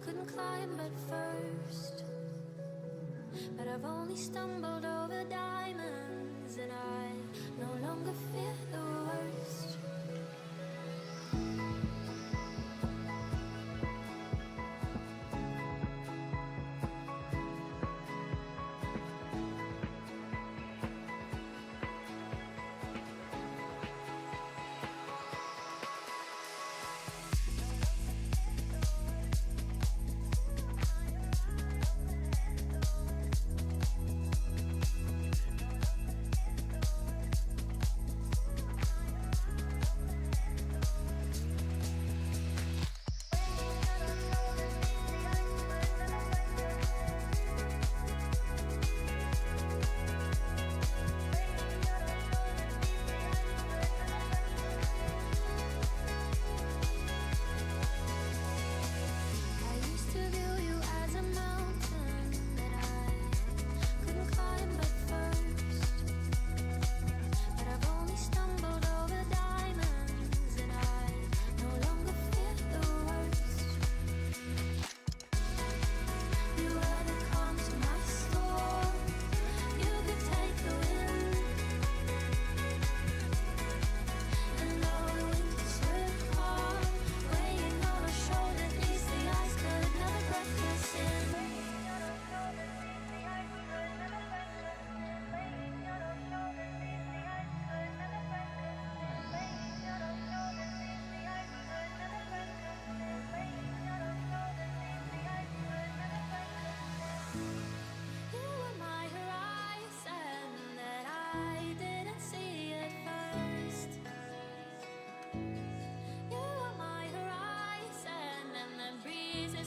couldn't climb at first, but I've only stumbled over diamonds, and I no longer fear the worst.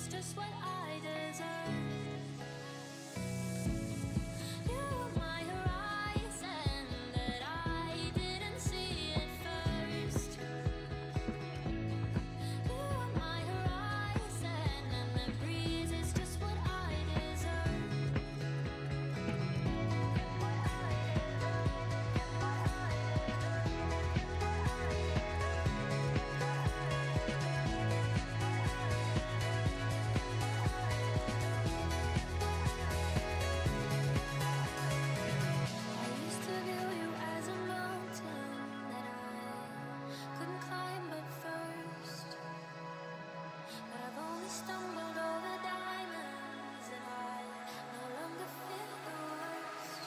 Just what I deserve. You were my horizon that I didn't see at first. You were my horizon, and the breeze is just what I deserve. I used to view you as a mountain that I couldn't climb at first, but I've only stumbled over diamonds, and I no longer fear the worst.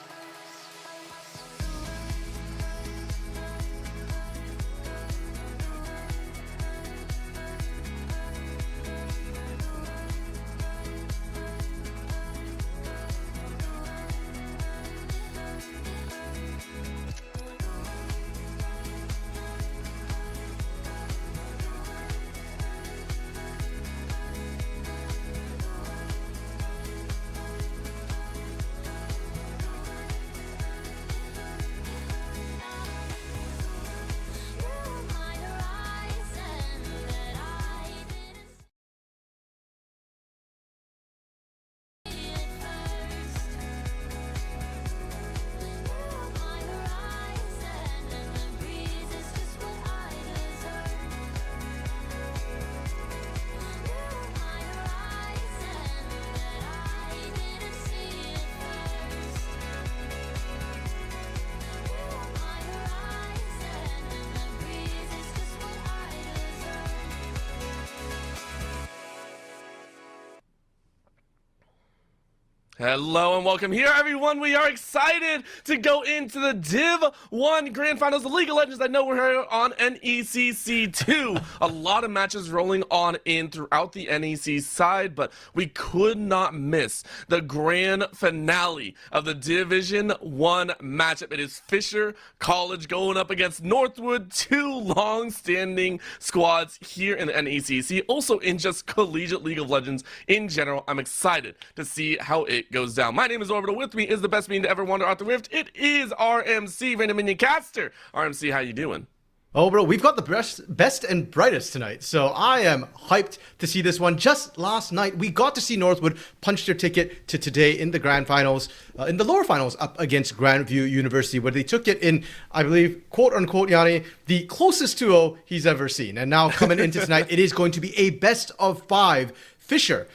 Hello and welcome here, everyone. We are excited to go into the Div 1 Grand Finals of League of Legends. I know we're here on NECC 2. A lot of matches rolling on in throughout the NEC side, but we could not miss the grand finale of the Division 1 matchup. It is Fisher College going up against Northwood, two long-standing squads here in the NECC, also in just collegiate League of Legends in general. I'm excited to see how it goes down. My name is Orbital. With me is the best minion to ever wander out the rift. It is RMC, Random Minion Caster. RMC, how you doing? Oh, bro, we've got the best and brightest tonight, so I am hyped to see this one. Just last night, we got to see Northwood punch their ticket to today in the grand finals, in the lower finals up against Grandview University, where they took it in, I believe, quote-unquote, Yanni, the closest 2-0 he's ever seen. And now coming into tonight, it is going to be a best of 5 Fisher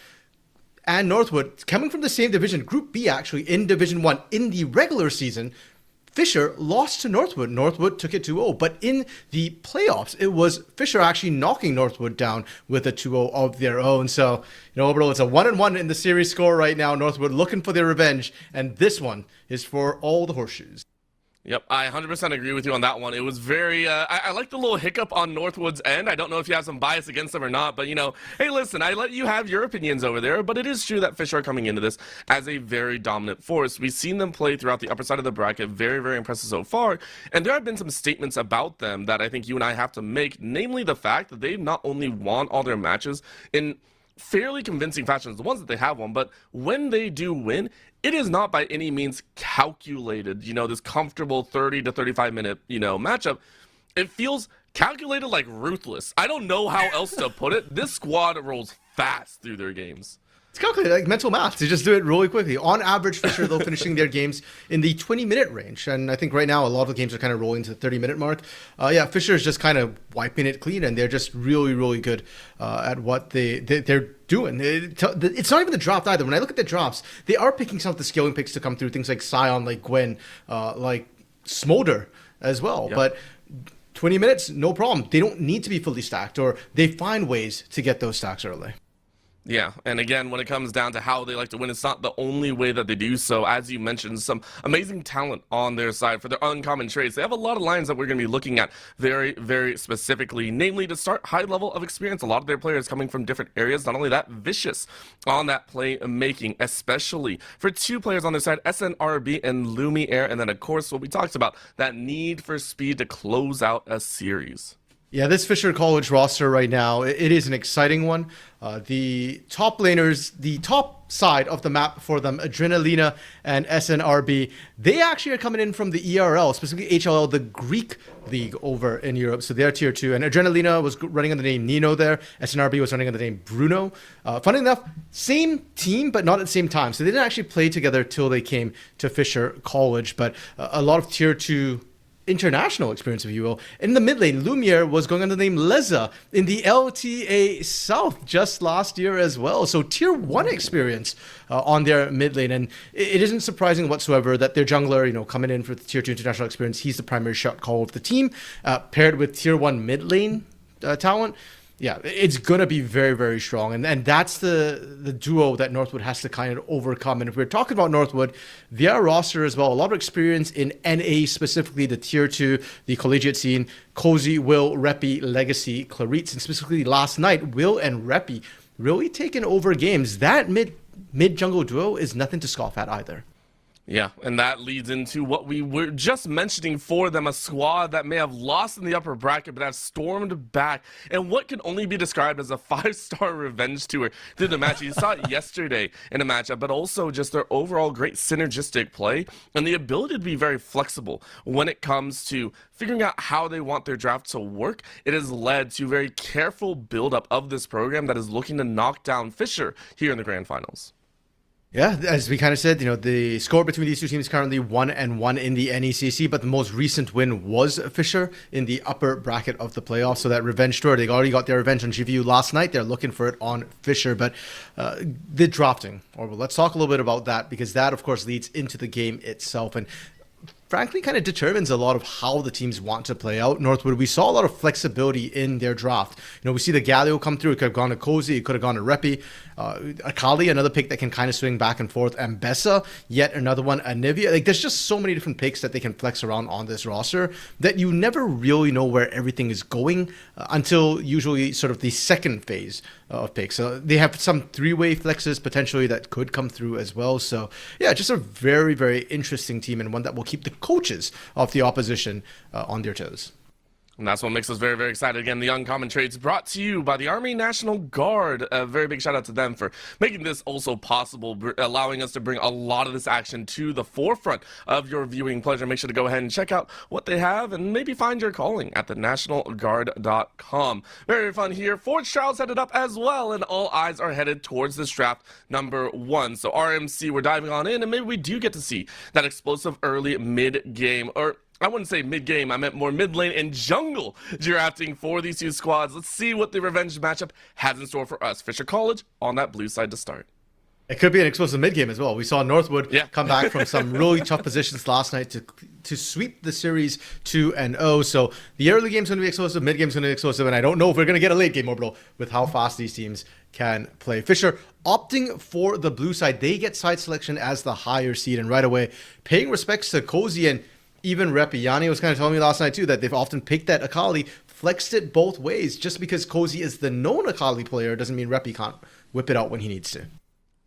and Northwood, coming from the same division, Group B actually, in Division 1, in the regular season, Fisher lost to Northwood. Northwood took it 2-0. But in the playoffs, it was Fisher actually knocking Northwood down with a 2-0 of their own. So, Orbital, it's a 1-1 in the series score right now. Northwood looking for their revenge. And this one is for all the horseshoes. Yep, I 100% agree with you on that one. It was very, I like the little hiccup on Northwood's end. I don't know if you have some bias against them or not, but hey, listen, I let you have your opinions over there, but it is true that Fisher are coming into this as a very dominant force. We've seen them play throughout the upper side of the bracket, very, very impressive so far, and there have been some statements about them that I think you and I have to make, namely the fact that they've not only won all their matches in fairly convincing fashions, the ones that they have won, but when they do win, it is not by any means calculated, this comfortable 30 to 35 minute, matchup. It feels calculated, like ruthless. I don't know how else to put it. This squad rolls fast through their games. It's calculated, like mental math. They just do it really quickly. On average, Fisher, though, finishing their games in the 20-minute range. And I think right now, a lot of the games are kind of rolling to the 30-minute mark. Fisher is just kind of wiping it clean, and they're just really, really good at what they're doing. It's not even the draft either. When I look at the drafts, they are picking some of the scaling picks to come through, things like Scion, like Gwen, like Smolder as well. Yep. But 20 minutes, no problem. They don't need to be fully stacked, or they find ways to get those stacks early. Yeah, and again, when it comes down to how they like to win, it's not the only way that they do so. As you mentioned, some amazing talent on their side for their uncommon traits. They have a lot of lines that we're going to be looking at very, very specifically, namely to start high level of experience. A lot of their players coming from different areas. Not only that, vicious on that play making, especially for two players on their side, SNRB and Lumiere. And then, of course, what we talked about, that need for speed to close out a series. Yeah, this Fisher College roster right now, it is an exciting one. The top laners, the top side of the map for them, Adrenalina and SNRB, they actually are coming in from the ERL, specifically HLL, the Greek league over in Europe. So they're tier 2. And Adrenalina was running under the name Nino there. SNRB was running under the name Bruno. Funny enough, same team, but not at the same time. So they didn't actually play together till they came to Fisher College. But a lot of tier 2 international experience, if you will. In the mid lane, Lumiere was going under the name Leza in the LTA South just last year as well. So tier 1 experience on their mid lane. And it isn't surprising whatsoever that their jungler, coming in for the tier 2 international experience, he's the primary shot call of the team, paired with tier 1 mid lane talent. Yeah, it's going to be very, very strong. And that's the duo that Northwood has to kind of overcome. And if we're talking about Northwood, their roster as well, a lot of experience in NA, specifically the tier 2, the collegiate scene, Cozy, Will, Reppy, Legacy, Claritz, and specifically last night, Will and Reppy really taking over games. That mid-jungle duo is nothing to scoff at either. Yeah, and that leads into what we were just mentioning for them, a squad that may have lost in the upper bracket but have stormed back, and what can only be described as a 5-star revenge tour through the match. You saw it yesterday in a matchup, but also just their overall great synergistic play and the ability to be very flexible when it comes to figuring out how they want their draft to work. It has led to very careful buildup of this program that is looking to knock down Fisher here in the grand finals. Yeah, as we kind of said, the score between these two teams is currently 1-1 in the NECC, but the most recent win was Fisher in the upper bracket of the playoffs. So that revenge tour, they already got their revenge on GVU last night. They're looking for it on Fisher, but the drafting, let's talk a little bit about that, because that, of course, leads into the game itself. And frankly, kind of determines a lot of how the teams want to play out. Northwood, we saw a lot of flexibility in their draft. We see the Galio come through. It could have gone to Cozy. It could have gone to Reppy. Akali, another pick that can kind of swing back and forth. Ambessa, yet another one. Anivia. There's just so many different picks that they can flex around on this roster that you never really know where everything is going until usually sort of the second phase of picks. So they have some 3-way flexes potentially that could come through as well. So yeah, just a very, very interesting team, and one that will keep the coaches of the opposition on their toes. And that's what makes us very, very excited. Again, the Uncommon Trades brought to you by the Army National Guard. A very big shout out to them for making this also possible, allowing us to bring a lot of this action to the forefront of your viewing pleasure. Make sure to go ahead and check out what they have and maybe find your calling at thenationalguard.com. Very fun here. Forge Trials headed up as well, and all eyes are headed towards this draft number 1. So RMC, we're diving on in, and maybe we do get to see that explosive early mid-game, or I wouldn't say mid-game, I meant more mid-lane and jungle drafting for these two squads. Let's see what the revenge matchup has in store for us. Fisher College on that blue side to start. It could be an explosive mid-game as well. We saw Northwood come back from some really tough positions last night to sweep the series 2-0. So the early game's going to be explosive, mid-game's going to be explosive, and I don't know if we're going to get a late game orbital with how fast these teams can play. Fisher opting for the blue side. They get side selection as the higher seed, and right away paying respects to Cozy and even Repi. Yanni was kind of telling me last night too that they've often picked that Akali, flexed it both ways. Just because Cozy is the known Akali player doesn't mean Repi can't whip it out when he needs to.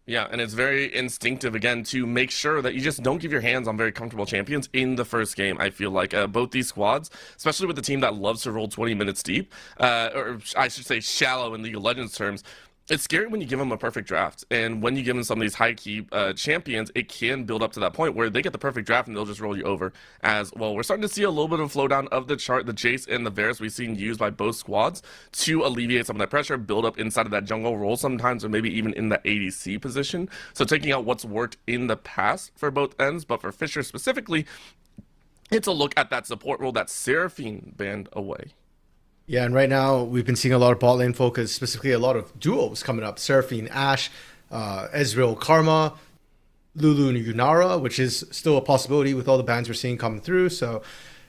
Yeah, and it's very instinctive, again, to make sure that you just don't give your hands on very comfortable champions in the first game. I feel like both these squads, especially with the team that loves to roll 20 minutes deep, or I should say shallow in League of Legends terms, it's scary when you give them a perfect draft. And when you give them some of these high-key champions, it can build up to that point where they get the perfect draft and they'll just roll you over as well. We're starting to see a little bit of a flow down of the chart, the Jace and the Varus we've seen used by both squads to alleviate some of that pressure, build up inside of that jungle role sometimes, or maybe even in the ADC position. So taking out what's worked in the past for both ends, but for Fisher specifically, it's a look at that support role that Seraphine banned away. Yeah, and right now we've been seeing a lot of bot lane focus, specifically a lot of duos coming up. Seraphine, Ashe, Ezreal, Karma, Lulu, and Yunara, which is still a possibility with all the bans we're seeing coming through. So,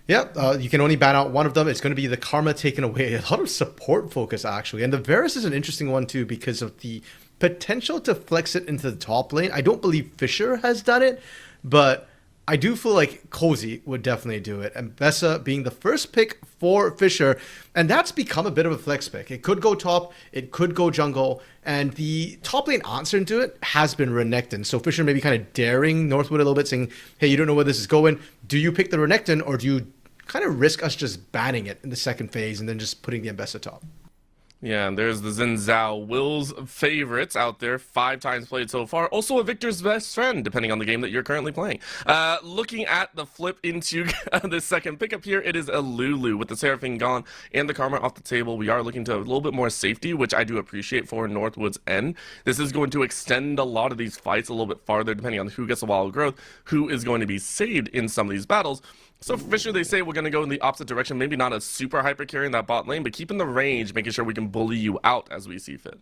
yeah, you can only ban out one of them. It's going to be the Karma taken away. A lot of support focus, actually. And the Varus is an interesting one, too, because of the potential to flex it into the top lane. I don't believe Fisher has done it, but I do feel like Cozy would definitely do it. And Bessa being the first pick for Fisher, and that's become a bit of a flex pick. It could go top, it could go jungle, and the top lane answer to it has been Renekton. So Fisher maybe kind of daring Northwood a little bit, saying, hey, you don't know where this is going. Do you pick the Renekton, or do you kind of risk us just banning it in the second phase and then just putting the Mbessa top? Yeah, and there's the Xin Zhao, Will's favorites out there, 5 times played so far. Also a Victor's best friend, depending on the game that you're currently playing. Looking at the flip into the second pickup here, it is a Lulu with the Seraphine gone and the Karma off the table. We are looking to a little bit more safety, which I do appreciate for Northwood's end. This is going to extend a lot of these fights a little bit farther, depending on who gets a wild growth, who is going to be saved in some of these battles. So for Fisher, they say we're going to go in the opposite direction. Maybe not a super hyper carry in that bot lane, but keeping the range, making sure we can bully you out as we see fit.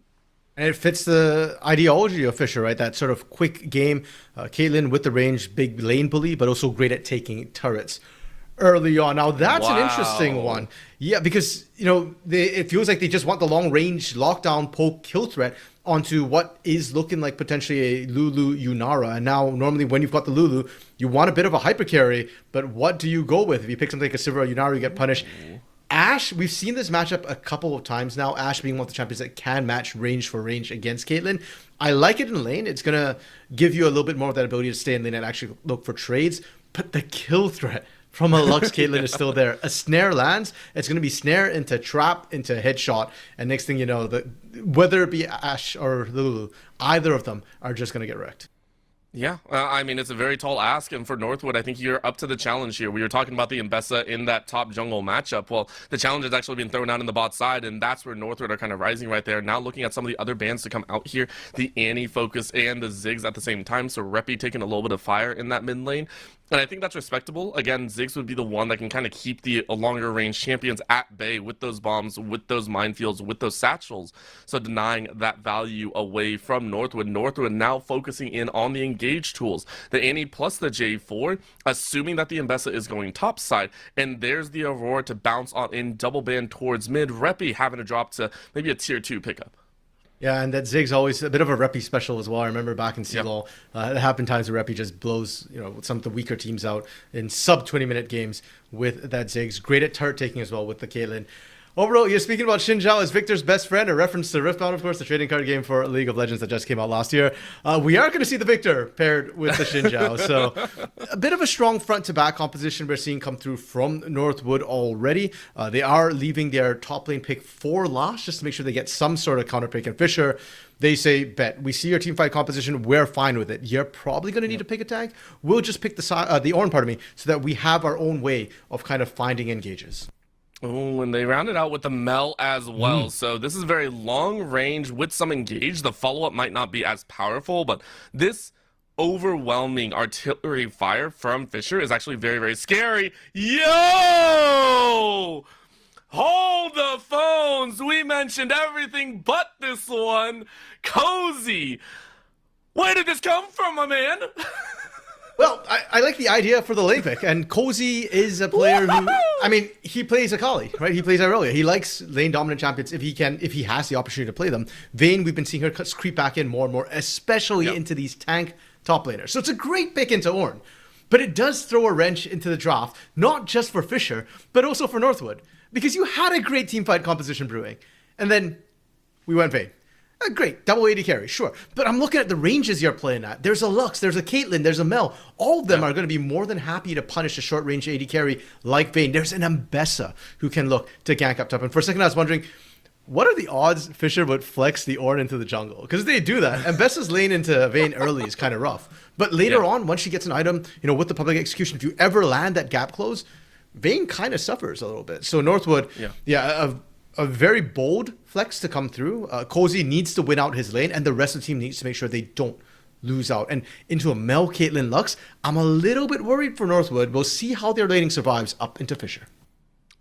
And it fits the ideology of Fisher, right? That sort of quick game. Caitlyn with the range, big lane bully, but also great at taking turrets early on. Now that's an interesting one. Yeah, because, you know, it feels like they just want the long range lockdown poke kill threat onto what is looking like potentially a Lulu Yunara. And now normally when you've got the Lulu, you want a bit of a hyper carry, but what do you go with? If you pick something like a Sivir or Yunara, you get punished. Ashe, we've seen this matchup a couple of times now. Ashe being one of the champions that can match range for range against Caitlyn. I like it in lane. It's going to give you a little bit more of that ability to stay in lane and actually look for trades. But the kill threat from a Lux Caitlyn is still there. A snare lands, it's going to be snare into trap into headshot, and next thing you know, whether it be Ashe or Lulu, either of them are just going to get wrecked. Yeah, I mean, it's a very tall ask, and for Northwood, I think you're up to the challenge here. We were talking about the Mbessa in that top jungle matchup. Well, the challenge has actually been thrown out in the bot side, and that's where Northwood are kind of rising right there. Now looking at some of the other bans to come out here, the Annie focus and the Ziggs at the same time, so Repi taking a little bit of fire in that mid lane. And I think that's respectable. Again, Ziggs would be the one that can kind of keep the longer range champions at bay with those bombs, with those minefields, with those satchels. So denying that value away from Northwood. Northwood now focusing in on the engage tools. The Annie plus the J4, assuming that the Mbessa is going top side. And there's the Aurora to bounce on in double ban towards mid. Repi having to drop to maybe a tier 2 pickup. Yeah, and that Zig's always a bit of a Repi special as well. I remember back in CLOL, it happened times where Repi just blows, you know, some of the weaker teams out in sub 20-minute games with that Ziggs. Great at turret taking as well with the Caitlyn. Overall, you're speaking about Xin Zhao as Victor's best friend, a reference to Riftbound, of course, the trading card game for League of Legends that just came out last year. We are going to see the Victor paired with the Xin Zhao. So a bit of a strong front-to-back composition we're seeing come through from Northwood already. They are leaving their top lane pick for last just to make sure they get some sort of counter pick. And Fisher, they say, bet, we see your team fight composition, we're fine with it. You're probably going to need to pick a tag. We'll just pick the Ornn, so that we have our own way of kind of finding engages. Oh, and they rounded out with the Mel as well. So this is very long range with some engage. The follow-up might not be as powerful, but this overwhelming artillery fire from Fisher is actually very, very scary. Yo! Hold the phones! We mentioned everything but this one. Cozy! Where did this come from, my man? Well, I like the idea for the lane pick, and Cozy is a player who, I mean, he plays Akali, right? He plays Irelia. He likes lane dominant champions if he has the opportunity to play them. Vayne, we've been seeing her creep back in more and more, especially into these tank top laners. So it's a great pick into Ornn, but it does throw a wrench into the draft, not just for Fisher, but also for Northwood, because you had a great teamfight composition brewing, and then we went Vayne. Great, double AD carry, sure. But I'm looking at the ranges you're playing at. There's a Lux, there's a Caitlyn, there's a Mel. All of them are going to be more than happy to punish a short-range AD carry like Vayne. There's an Ambessa who can look to gank up top. And for a second I was wondering, what are the odds Fisher would flex the Ornn into the jungle? Because they do that. Ambessa's lane into Vayne early is kind of rough. But later on, once she gets an item, with the public execution, if you ever land that gap close, Vayne kind of suffers a little bit. So Northwood, a very bold flex to come through. Cozy needs to win out his lane, and the rest of the team needs to make sure they don't lose out. And into a Mel, Caitlyn, Lux, I'm a little bit worried for Northwood. We'll see how their laning survives up into Fisher.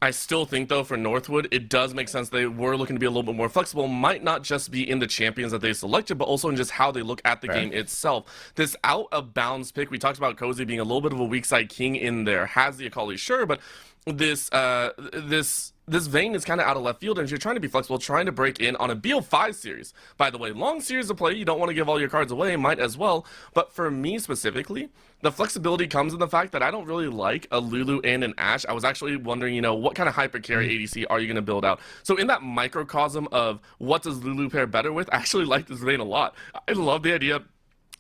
I still think, though, for Northwood, it does make sense they were looking to be a little bit more flexible. Might not just be in the champions that they selected, but also in just how they look at the game itself. This out-of-bounds pick, we talked about Cozy being a little bit of a weak side king in there. Has the Akali, sure, but this Vayne is kind of out of left field, and if you're trying to be flexible, trying to break in on a BO5 series, by the way, long series of play, you don't want to give all your cards away, might as well, but for me specifically, the flexibility comes in the fact that I don't really like a Lulu and an Ashe. I was actually wondering, what kind of hyper carry ADC are you going to build out? So in that microcosm of what does Lulu pair better with, I actually like this Vayne a lot. I love the idea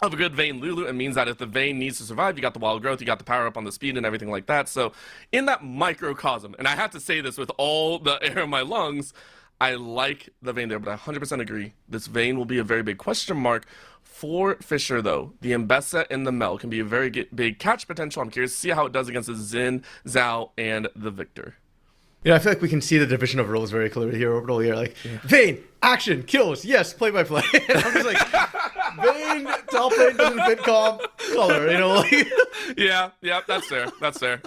of a good Vayne Lulu. It means that if the Vayne needs to survive, you got the wild growth, you got the power up on the speed and everything like that. So in that microcosm, and I have to say this with all the air in my lungs, I like the Vayne there, but I 100% agree. This Vayne will be a very big question mark for Fisher, though. The Ambessa and the Mel can be a very big catch potential. I'm curious to see how it does against the Xin, Zhao, and the Victor. I feel like we can see the division of roles very clearly here. Orbital here, Vayne, action, kills, yes, play by play. I'm just like, Vayne, top lane doesn't fit comp, color, Yeah, that's fair. That's fair.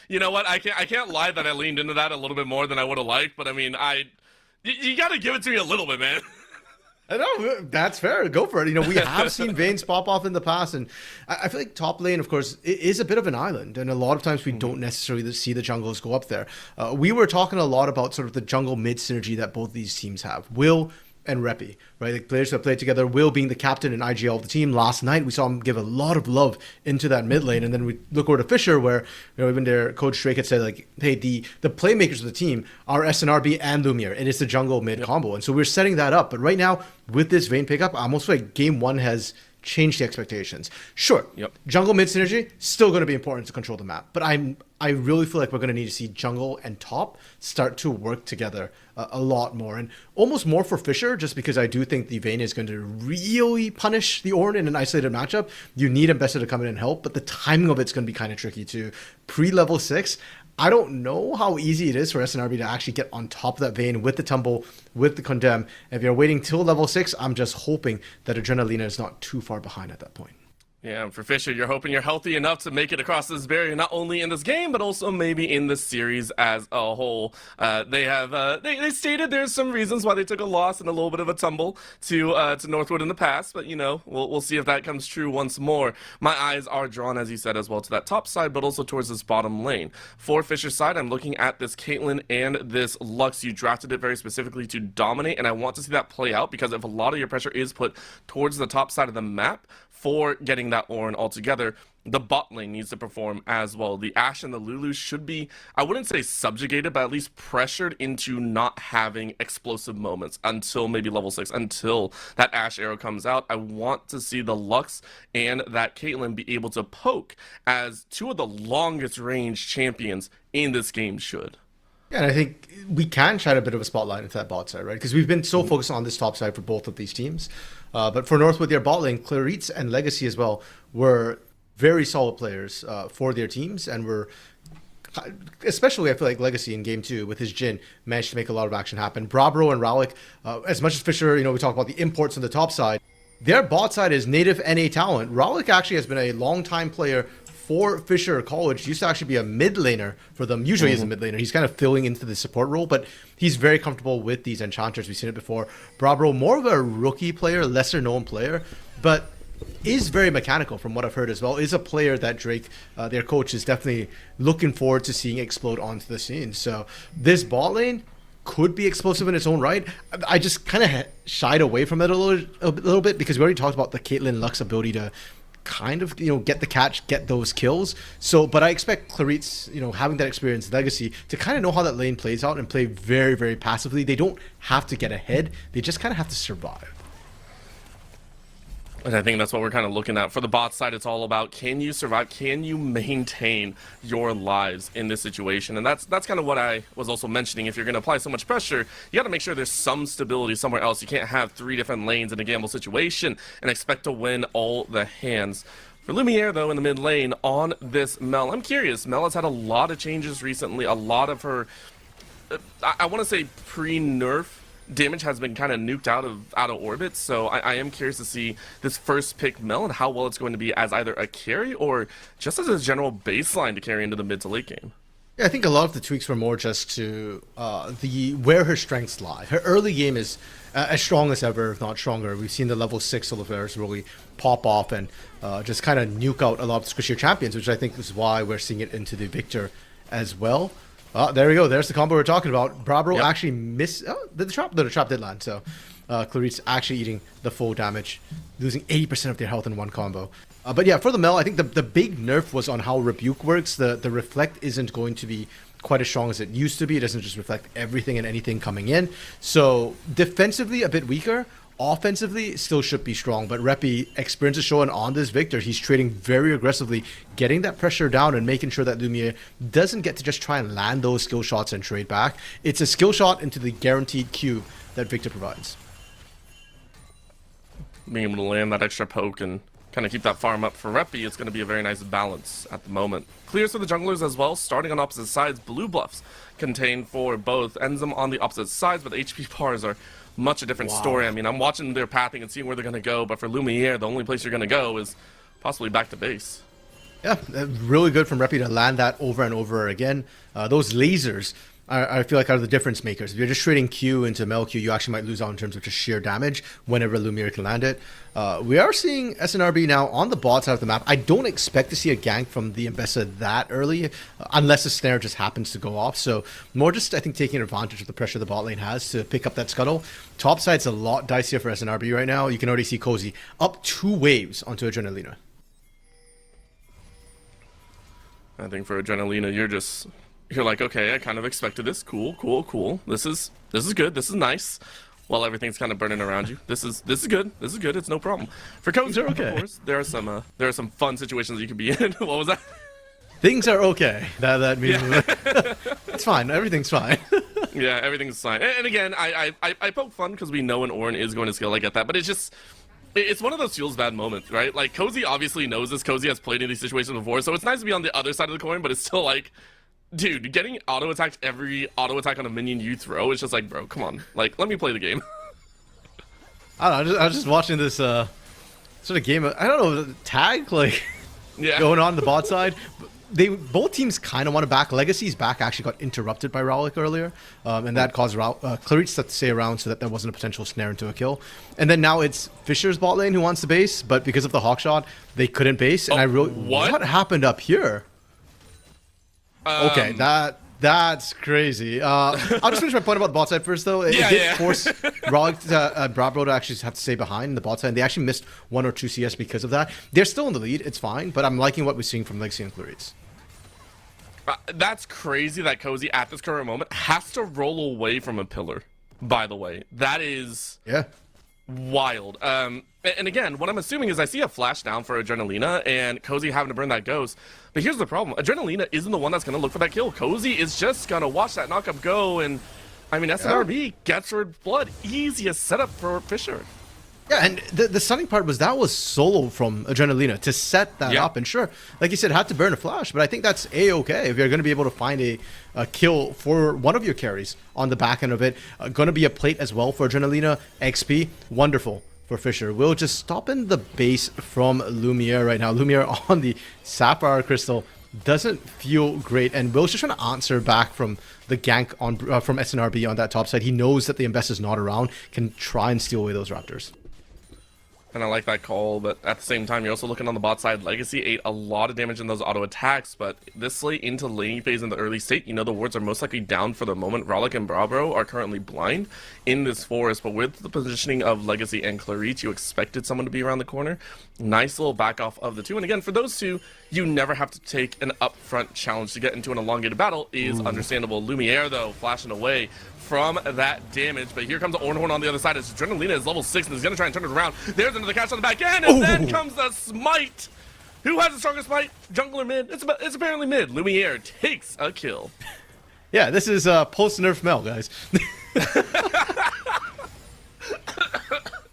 You know what? I can't lie that I leaned into that a little bit more than I would have liked, but I mean, you got to give it to me a little bit, man. I know, that's fair. Go for it. We have seen Vaynes pop off in the past, and I feel like top lane, of course, is a bit of an island, and a lot of times we don't necessarily see the jungles go up there. We were talking a lot about sort of the jungle mid synergy that both these teams have. Will and Reppy, right? The players that played together, Will being the captain and IGL of the team. Last night, we saw him give a lot of love into that mid lane. And then we look over to Fisher, where even their coach Drake had said, hey, the playmakers of the team are SNRB and Lumiere. It is the jungle mid combo. And so we're setting that up. But right now, with this Vayne pickup, I almost feel like game one has changed the expectations. Sure, jungle mid synergy, still going to be important to control the map. But I really feel like we're going to need to see jungle and top start to work together a lot more, and almost more for Fisher, just because I do think the Vayne is going to really punish the Ornn in an isolated matchup. You need Ambessa to come in and help, but the timing of it's going to be kind of tricky too. Pre-level 6, I don't know how easy it is for SNRB to actually get on top of that Vayne with the tumble, with the condemn. If you're waiting till level 6, I'm just hoping that Adrenalina is not too far behind at that point. Yeah, and for Fisher, you're hoping you're healthy enough to make it across this barrier, not only in this game, but also maybe in the series as a whole. They have they stated there's some reasons why they took a loss and a little bit of a tumble to Northwood in the past, but we'll see if that comes true once more. My eyes are drawn, as you said, as well to that top side, but also towards this bottom lane. For Fisher's side, I'm looking at this Caitlyn and this Lux. You drafted it very specifically to dominate, and I want to see that play out, because if a lot of your pressure is put towards the top side of the map for getting that Ornn altogether, the bot lane needs to perform as well. The Ashe and the Lulu should be, I wouldn't say subjugated, but at least pressured into not having explosive moments until maybe level 6, until that Ashe arrow comes out. I want to see the Lux and that Caitlyn be able to poke, as two of the longest range champions in this game should. Yeah, and I think we can shine a bit of a spotlight into that bot side, right? Because we've been so focused on this top side for both of these teams. But for Northwood, their bot lane, Claritz and Legacy as well, were very solid players for their teams, and were, especially I feel like Legacy in game 2 with his Jhin managed to make a lot of action happen. Brabro and Ralik, as much as Fisher, we talk about the imports on the top side, their bot side is native NA talent. Ralik actually has been a long-time player for Fisher College. Used to actually be a mid laner for them. Usually he's a mid laner. He's kind of filling into the support role, but he's very comfortable with these enchanters. We've seen it before. Brabro, more of a rookie player, lesser known player, but is very mechanical from what I've heard as well. Is a player that Drake, their coach, is definitely looking forward to seeing explode onto the scene. So this bot lane could be explosive in its own right. I just kind of shied away from it a little bit because we already talked about the Caitlyn Lux ability to kind of, get the catch, get those kills. So, but I expect Clarit's, having that experience legacy to kind of know how that lane plays out and play very, very passively. They don't have to get ahead. They just kind of have to survive. And I think that's what we're kind of looking at. For the bot side, it's all about, can you survive? Can you maintain your lives in this situation? And that's kind of what I was also mentioning. If you're going to apply so much pressure, you got to make sure there's some stability somewhere else. You can't have 3 different lanes in a gamble situation and expect to win all the hands. For Lumiere, though, in the mid lane on this Mel, I'm curious. Mel has had a lot of changes recently. A lot of her, I want to say pre-nerf damage has been kind of nuked out of orbit, so I am curious to see this first pick Mel and how well it's going to be as either a carry or just as a general baseline to carry into the mid to late game. Yeah, I think a lot of the tweaks were more just to where her strengths lie. Her early game is as strong as ever, if not stronger. We've seen the level 6 Olivers really pop off and just kind of nuke out a lot of the squishier champions, which I think is why we're seeing it into the Victor as well. There we go. There's the combo we're talking about. Brabro actually missed the trap. The trap did land. So Clarit's actually eating the full damage, losing 80% of their health in one combo. But yeah, for the Mel, I think the big nerf was on how Rebuke works. The Reflect isn't going to be quite as strong as it used to be. It doesn't just reflect everything and anything coming in. So defensively, a bit weaker. Offensively, still should be strong, but Reppy experience is showing on this Victor. He's trading very aggressively, getting that pressure down and making sure that Lumiere doesn't get to just try and land those skill shots and trade back. It's a skill shot into the guaranteed Q that Victor provides. Being able to land that extra poke and kind of keep that farm up for Reppy, it's going to be a very nice balance at the moment. Clears for the junglers as well, starting on opposite sides. Blue buffs contained for both. Enzym on the opposite sides, but the HP bars are much a different story. I mean, I'm watching their pathing and seeing where they're going to go, but for Lumiere, the only place you're going to go is possibly back to base. Yeah, really good from Reppy to land that over and over again. Those lasers, I feel like, are the difference makers. If you're just trading Q into Mel Q, you actually might lose out in terms of just sheer damage whenever Lumiere can land it. We are seeing SNRB now on the bot side of the map. I don't expect to see a gank from the Mbessa that early, unless the snare just happens to go off. So more just, I think, taking advantage of the pressure the bot lane has to pick up that scuttle. Top side's a lot dicier for SNRB right now. You can already see Cozy up 2 waves onto Adrenalina. I think for Adrenalina, you're like, okay, I kind of expected this. Cool. This is good. This is nice. While everything's kind of burning around you, this is good. This is good. It's no problem. For Cozy, okay. Of course, there are some fun situations that you could be in. What was that? Things are okay. That means it's fine. Everything's fine. Yeah, everything's fine. And again, I poke fun because we know an Ornn is going to skill. I get that, but it's one of those feels bad moments, right? Like Cozy obviously knows this. Cozy has played in these situations before, so it's nice to be on the other side of the coin. But it's still like, dude, getting auto-attacked every auto-attack on a minion you throw, it's just like, bro, come on. Like, let me play the game. I don't know, I was just watching this sort of game. I don't know, tag, like, going on the bot side. Both teams kind of want to back. Legacy's back actually got interrupted by Rowlick earlier, and that caused Clarit's to stay around so that there wasn't a potential snare into a kill. And then now it's Fisher's bot lane who wants to base, but because of the hawk shot, they couldn't base. And what happened up here? Okay, that's crazy. I'll just finish my point about the bot side first, though. It did force Brabro to actually have to stay behind the bot side. They actually missed 1 or 2 CS because of that. They're still in the lead. It's fine, but I'm liking what we're seeing from Legacy and Clarit's. That's crazy that Cozy, at this current moment, has to roll away from a pillar, by the way. That is wild. And again, what I'm assuming is I see a flash down for Adrenalina and Cozy having to burn that ghost. But here's the problem. Adrenalina isn't the one that's going to look for that kill. Cozy is just going to watch that knockup go. And, I mean, SNRB gets her blood. Easiest setup for Fisher. Yeah, and the stunning part was that was solo from Adrenalina to set that up. And sure, like you said, had to burn a flash. But I think that's A-okay if you're going to be able to find a kill for one of your carries on the back end of it. Going to be a plate as well for Adrenalina. XP, wonderful. for Fisher. Will just stopping the base from Lumiere right now. Lumiere on the Sapphire Crystal doesn't feel great, and Will's just trying to answer back from the gank on from SNRB on that top side. He knows that the investor's not around, can try and steal away those Raptors. And I like that call, but at the same time, you're also looking on the bot side. Legacy ate a lot of damage in those auto attacks, but this late into laning phase in the early state, you know the wards are most likely down for the moment. Rollick and Brabro are currently blind in this forest, but with the positioning of Legacy and Clarice, you expected someone to be around the corner. Nice little back off of the two. And again, for those two, you never have to take an upfront challenge to get into an elongated battle is understandable. Lumiere, though, flashing away from that damage, but here comes the Ornhorn on the other side. As Adrenalina is level 6 and is going to try and turn it around. There's another catch on the back end, and then comes the smite. Who has the strongest smite? Jungler mid? It's apparently mid. Lumiere takes a kill. Yeah, this is post-nerf Mel, guys.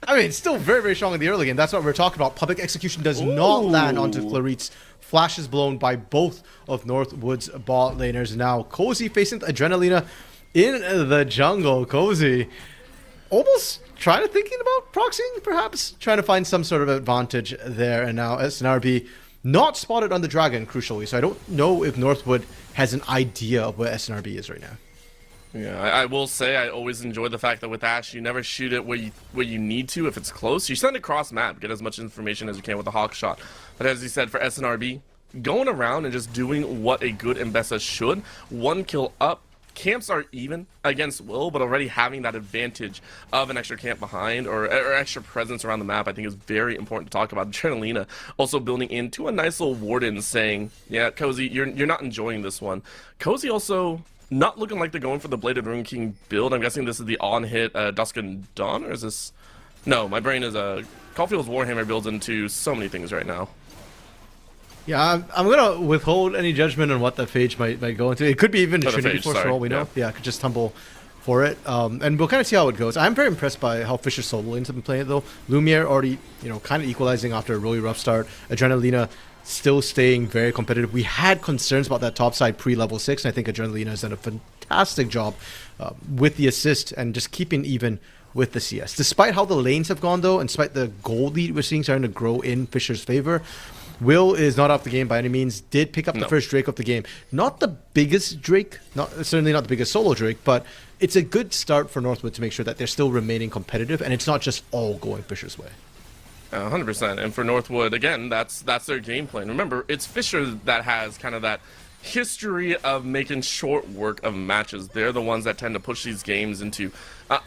I mean, it's still very, very strong in the early game. That's what we're talking about. Public execution does not land onto Clarice. Flash is blown by both of Northwood's bot laners. Now, Cozy facing Adrenalina in the jungle. Cozy almost thinking about proxying, perhaps trying to find some sort of advantage there. And now SNRB not spotted on the dragon, crucially. So I don't know if Northwood has an idea of where SNRB is right now. Yeah, I will say I always enjoy the fact that with Ashe, you never shoot it where you need to if it's close. You send it cross map, get as much information as you can with the hawk shot. But as you said, for SNRB, going around and just doing what a good Mbessa should, one kill up. Camps are even against Will, but already having that advantage of an extra camp behind or extra presence around the map, I think is very important to talk about. Adrenalina also building into a nice little warden saying, yeah, Cozy, you're not enjoying this one. Cozy also not looking like they're going for the Bladed Rune King build. I'm guessing this is the on-hit Dusk and Dawn, or is this... No, my brain is Caulfield's Warhammer builds into so many things right now. Yeah, I'm gonna withhold any judgment on what the Phage might go into. It could be even a Trinity Phage, Force for all we know. Yeah, it could just tumble for it. And we'll kind of see how it goes. I'm very impressed by how Fisher solo lanes have been playing it, though. Lumiere already, kind of equalizing after a really rough start. Adrenalina still staying very competitive. We had concerns about that top side pre-level 6, and I think Adrenalina has done a fantastic job with the assist and just keeping even with the CS. Despite how the lanes have gone, though, and despite the gold lead we're seeing starting to grow in Fisher's favor, Will is not off the game by any means. Did pick up the first Drake of the game. Not the biggest Drake, certainly not the biggest solo Drake, but it's a good start for Northwood to make sure that they're still remaining competitive, and it's not just all going Fisher's way. 100%. And for Northwood, again, that's their game plan. Remember, it's Fisher that has kind of that history of making short work of matches. They're the ones that tend to push these games into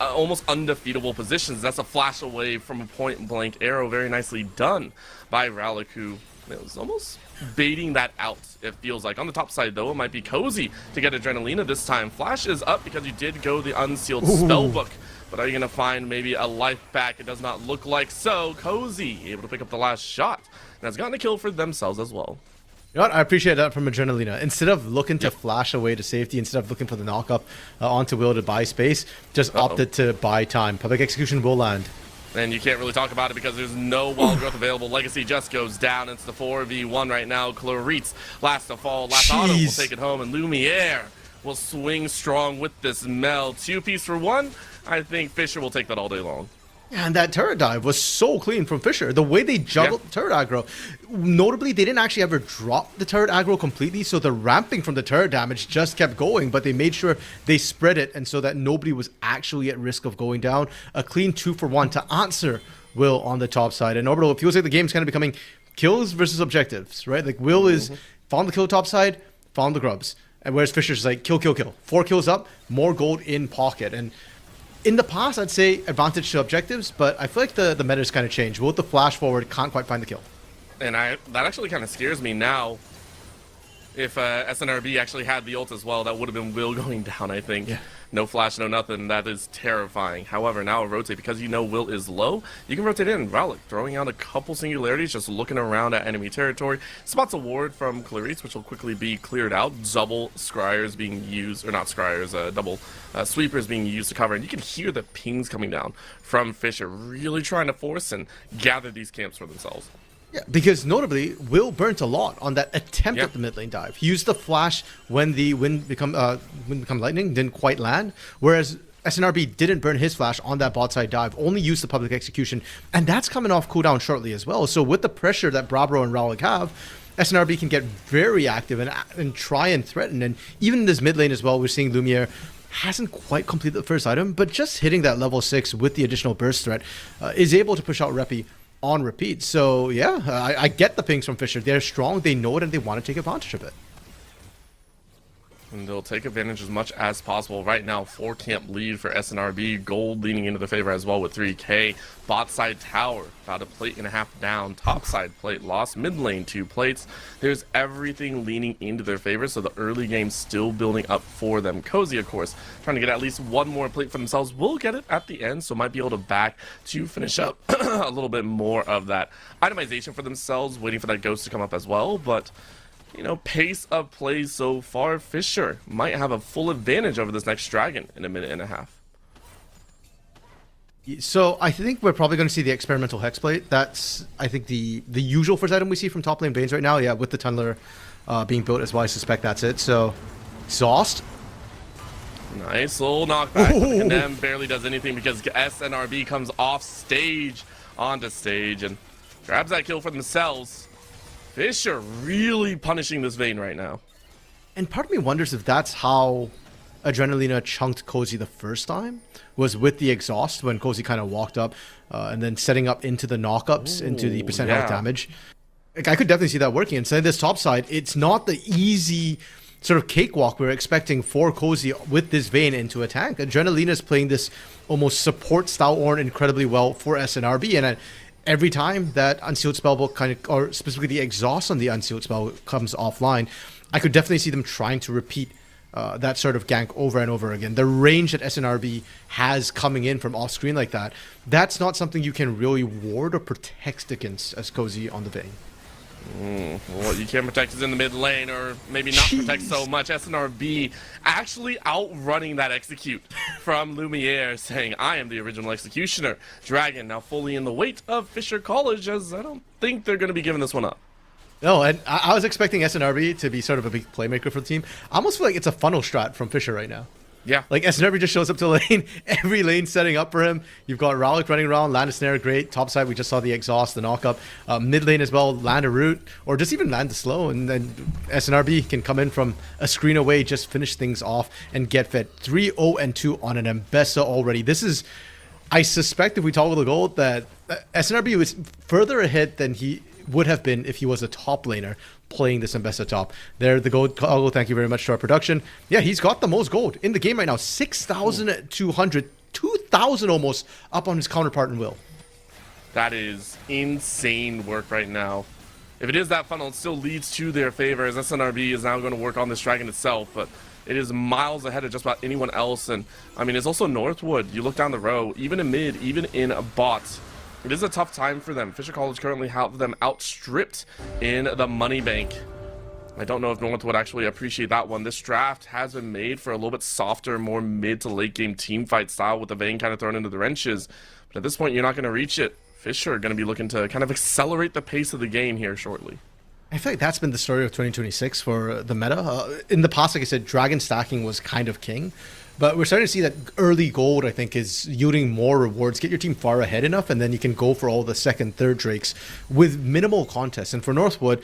almost undefeatable positions. That's a flash away from a point-blank arrow. Very nicely done by Rallick, who it was almost baiting that out, it feels like. On the top side, though, it might be Cozy to get Adrenalina this time. Flash is up because you did go the unsealed spellbook. But are you going to find maybe a life back? It does not look like so. Cozy able to pick up the last shot. And has gotten a kill for themselves as well. You know what? I appreciate that from Adrenalina. Instead of looking to flash away to safety, instead of looking for the knock-up onto Will to buy space, just opted to buy time. Public execution will land. And you can't really talk about it because there's no wild growth available. Legacy just goes down. It's the 4v1 right now. Clarice, last to fall. Last auto will take it home. And Lumiere will swing strong with this Mel. 2-piece for one. I think Fisher will take that all day long. And that turret dive was so clean from Fisher. The way they juggled the turret aggro. Notably, they didn't actually ever drop the turret aggro completely, so the ramping from the turret damage just kept going, but they made sure they spread it, and so that nobody was actually at risk of going down. A clean 2-for-1 to answer Will on the top side. And Orbital, it feels like the game's kind of becoming kills versus objectives, right? Like, Will is found the kill top side, found the grubs. And whereas Fisher's like, kill, kill, kill. 4 kills up, more gold in pocket. And in the past, I'd say advantage to objectives, but I feel like the meta's kind of changed. Will with the flash forward, can't quite find the kill. And that actually kind of scares me now. If SNRB actually had the ult as well, that would have been Will going down, I think. Yeah. No flash, no nothing. That is terrifying. However, now a rotate, because you know Will is low, you can rotate in. Rallick throwing out a couple singularities, just looking around at enemy territory. Spots a ward from Clarice, which will quickly be cleared out. Double scryers being used, or not scryers, double sweepers being used to cover. And you can hear the pings coming down from Fisher, really trying to force and gather these camps for themselves. Yeah, because notably, Will burnt a lot on that attempt at the mid lane dive. He used the flash when the wind become lightning, didn't quite land. Whereas SNRB didn't burn his flash on that bot side dive, only used the public execution, and that's coming off cooldown shortly as well. So with the pressure that Brabro and Rowlick have, SNRB can get very active and try and threaten. And even in this mid lane as well, we're seeing Lumiere hasn't quite completed the first item, but just hitting that level 6 with the additional burst threat is able to push out Reppy on repeat. So yeah, I get the pings from Fisher. They're strong, they know it, and they want to take advantage of it. And they'll take advantage as much as possible. Right now, 4-camp lead for SNRB. Gold leaning into their favor as well with 3K. Bot side tower, about a plate and a half down. Top side plate lost. Mid lane, 2 plates. There's everything leaning into their favor, so the early game still building up for them. Cozy, of course, trying to get at least one more plate for themselves. Will get it at the end, so might be able to back to finish up a little bit more of that itemization for themselves. Waiting for that ghost to come up as well, but you know, pace of play so far, Fisher might have a full advantage over this next dragon in a minute and a half. So I think we're probably going to see the experimental hexblade. That's, I think, the usual first item we see from top lane Banes right now. Yeah, with the tunneler being built as well, I suspect that's it. So, exhaust. Nice little knockback. And then barely does anything because SNRB comes off stage onto stage and grabs that kill for themselves. Fisher really punishing this Vayne right now. And part of me wonders if that's how Adrenalina chunked Cozy the first time, was with the exhaust when Cozy kind of walked up and then setting up into the knockups, into the percent health damage. Like, I could definitely see that working. And so this top side, it's not the easy sort of cakewalk we're expecting for Cozy with this Vayne into a tank. Adrenalina's playing this almost support style Ornn incredibly well for SNRB, and every time that Unsealed Spellbook kind of, or specifically the exhaust on the Unsealed Spell comes offline, I could definitely see them trying to repeat that sort of gank over and over again. The range that SNRB has coming in from off screen like that, that's not something you can really ward or protect against as Cozy on the Vayne. What you can protect is in the mid lane, or maybe not protect so much. SNRB actually outrunning that execute from Lumiere, saying, I am the original executioner. Dragon now fully in the weight of Fisher College, as I don't think they're going to be giving this one up. No, and I was expecting SNRB to be sort of a big playmaker for the team. I almost feel like it's a funnel strat from Fisher right now. Yeah. Like, SNRB just shows up to lane, every lane setting up for him. You've got Rowlick running around, land a snare, great. Top side, we just saw the exhaust, the knock up. Mid lane as well, land a root, or just even land the slow, and then SNRB can come in from a screen away, just finish things off, and get fed. 3-0-2 on an Mbessa already. This is, I suspect if we talk with the gold, that SNRB was further ahead than he would have been if he was a top laner playing this Mbessa top. There, the gold. Oh, thank you very much to our production. Yeah, he's got the most gold in the game right now. 6,200, 2,000 almost up on his counterpart in Will. That is insane work right now. If it is that funnel, it still leads to their favor, as SNRB is now going to work on this dragon itself, but it is miles ahead of just about anyone else. And I mean, it's also Northwood. You look down the row, even in mid, even in a bot, it is a tough time for them. Fisher College currently have them outstripped in the money bank. I don't know if North would actually appreciate that one. This draft has been made for a little bit softer, more mid to late game team fight style with the Vayne kind of thrown into the wrenches. But at this point, you're not going to reach it. Fisher are going to be looking to kind of accelerate the pace of the game here shortly. I feel like that's been the story of 2026 for the meta. In the past, like I said, dragon stacking was kind of king. But we're starting to see that early gold, I think, is yielding more rewards. Get your team far ahead enough, and then you can go for all the second, third drakes with minimal contest. And for Northwood,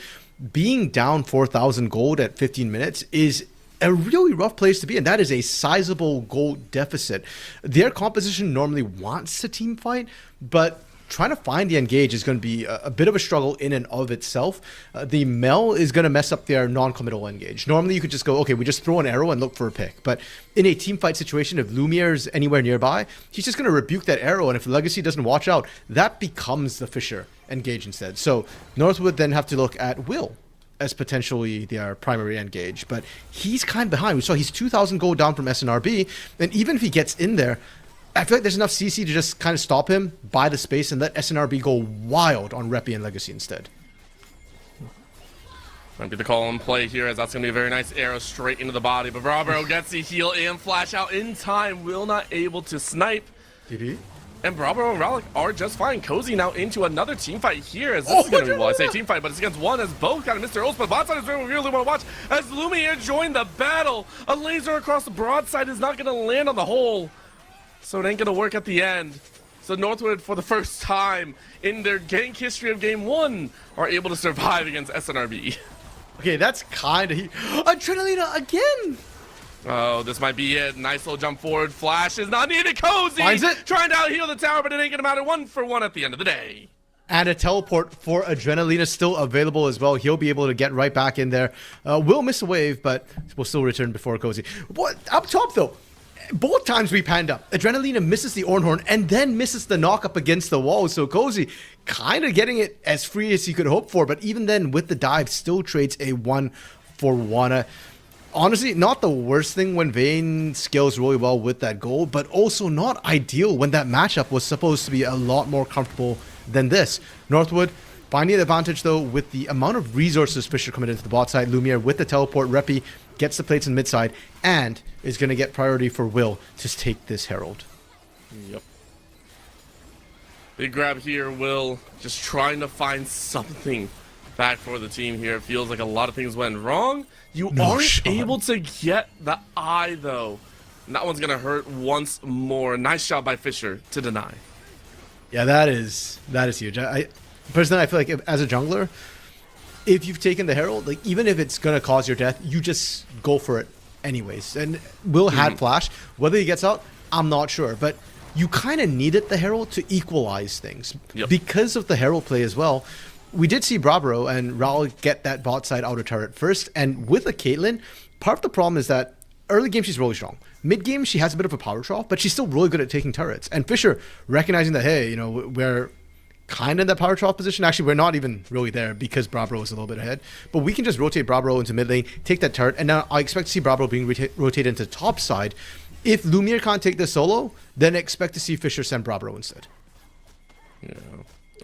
being down 4,000 gold at 15 minutes is a really rough place to be, and that is a sizable gold deficit. Their composition normally wants to team fight, but trying to find the engage is going to be a bit of a struggle in and of itself. The Mel is going to mess up their non-committal engage. Normally you could just go, okay, we just throw an arrow and look for a pick. But in a team fight situation, if Lumiere is anywhere nearby, he's just going to rebuke that arrow. And if Legacy doesn't watch out, that becomes the Fisher engage instead. So Northwood then have to look at Will as potentially their primary engage. But he's kind of behind. We saw he's 2,000 gold down from SNRB. And even if he gets in there, I feel like there's enough CC to just kind of stop him, buy the space, and let SNRB go wild on Reppy and Legacy instead. Might be the call and play here, as that's going to be a very nice arrow straight into the body. But Bravo gets the heal and flash out in time. Will not able to snipe. DP. And Bravo and Rowlick are just fine. Cozy now into another team fight here, as this is going to be, well, I say team fight, but it's against one, as both kind of missed their ults. But bot side is where we really want to watch, as Lumiere joined the battle. A laser across the broadside is not going to land on the hole. so it ain't gonna work at the end. So Northwood, for the first time in their gank history of Game 1, are able to survive against SNRB. Okay, that's kind of... Adrenalina again! Oh, this might be it. Nice little jump forward. Flash is not needed. Cozy Finds it. trying to out-heal the tower, but it ain't gonna matter. 1 for 1 at the end of the day. And a teleport for Adrenalina still available as well. He'll be able to get right back in there. Will miss a wave, but will still return before Cozy. What up top though? Both times we panned up, Adrenalina misses the Ornhorn and then misses the knock up against the wall. So Cozy kind of getting it as free as he could hope for, but even then with the dive, still trades a 1-for-1. Honestly, not the worst thing when Vayne scales really well with that gold, but also not ideal when that matchup was supposed to be a lot more comfortable than this. Northwood finding the advantage though with the amount of resources Fisher coming into the bot side. Lumiere with the teleport. Reppy gets the plates in mid side and is going to get priority for Will to take this Herald. Yep. Big grab here, Will. Just trying to find something back for the team here. It feels like a lot of things went wrong. You aren't able to get the eye though. And that one's going to hurt once more. Nice shot by Fisher to deny. Yeah, that is huge. I personally, I feel like as a jungler, if you've taken the Herald, like even if it's gonna cause your death, you just go for it anyways. And Will had flash. Whether he gets out, I'm not sure, but you kind of needed the Herald to equalize things because of the Herald play as well. We did see Brabro and Raul get that bot side outer turret first, and with a Caitlyn, part of the problem is that early game she's really strong. Mid game she has a bit of a power trough, but she's still really good at taking turrets. And Fisher recognizing that, hey, you know, we're kind of in that power trough position. Actually, we're not even really there because Brabro is a little bit ahead. But we can just rotate Brabro into mid lane, take that turret, and now I expect to see Brabro being rotated into top side. If Lumiere can't take this solo, then expect to see Fisher send Brabro instead. Yeah.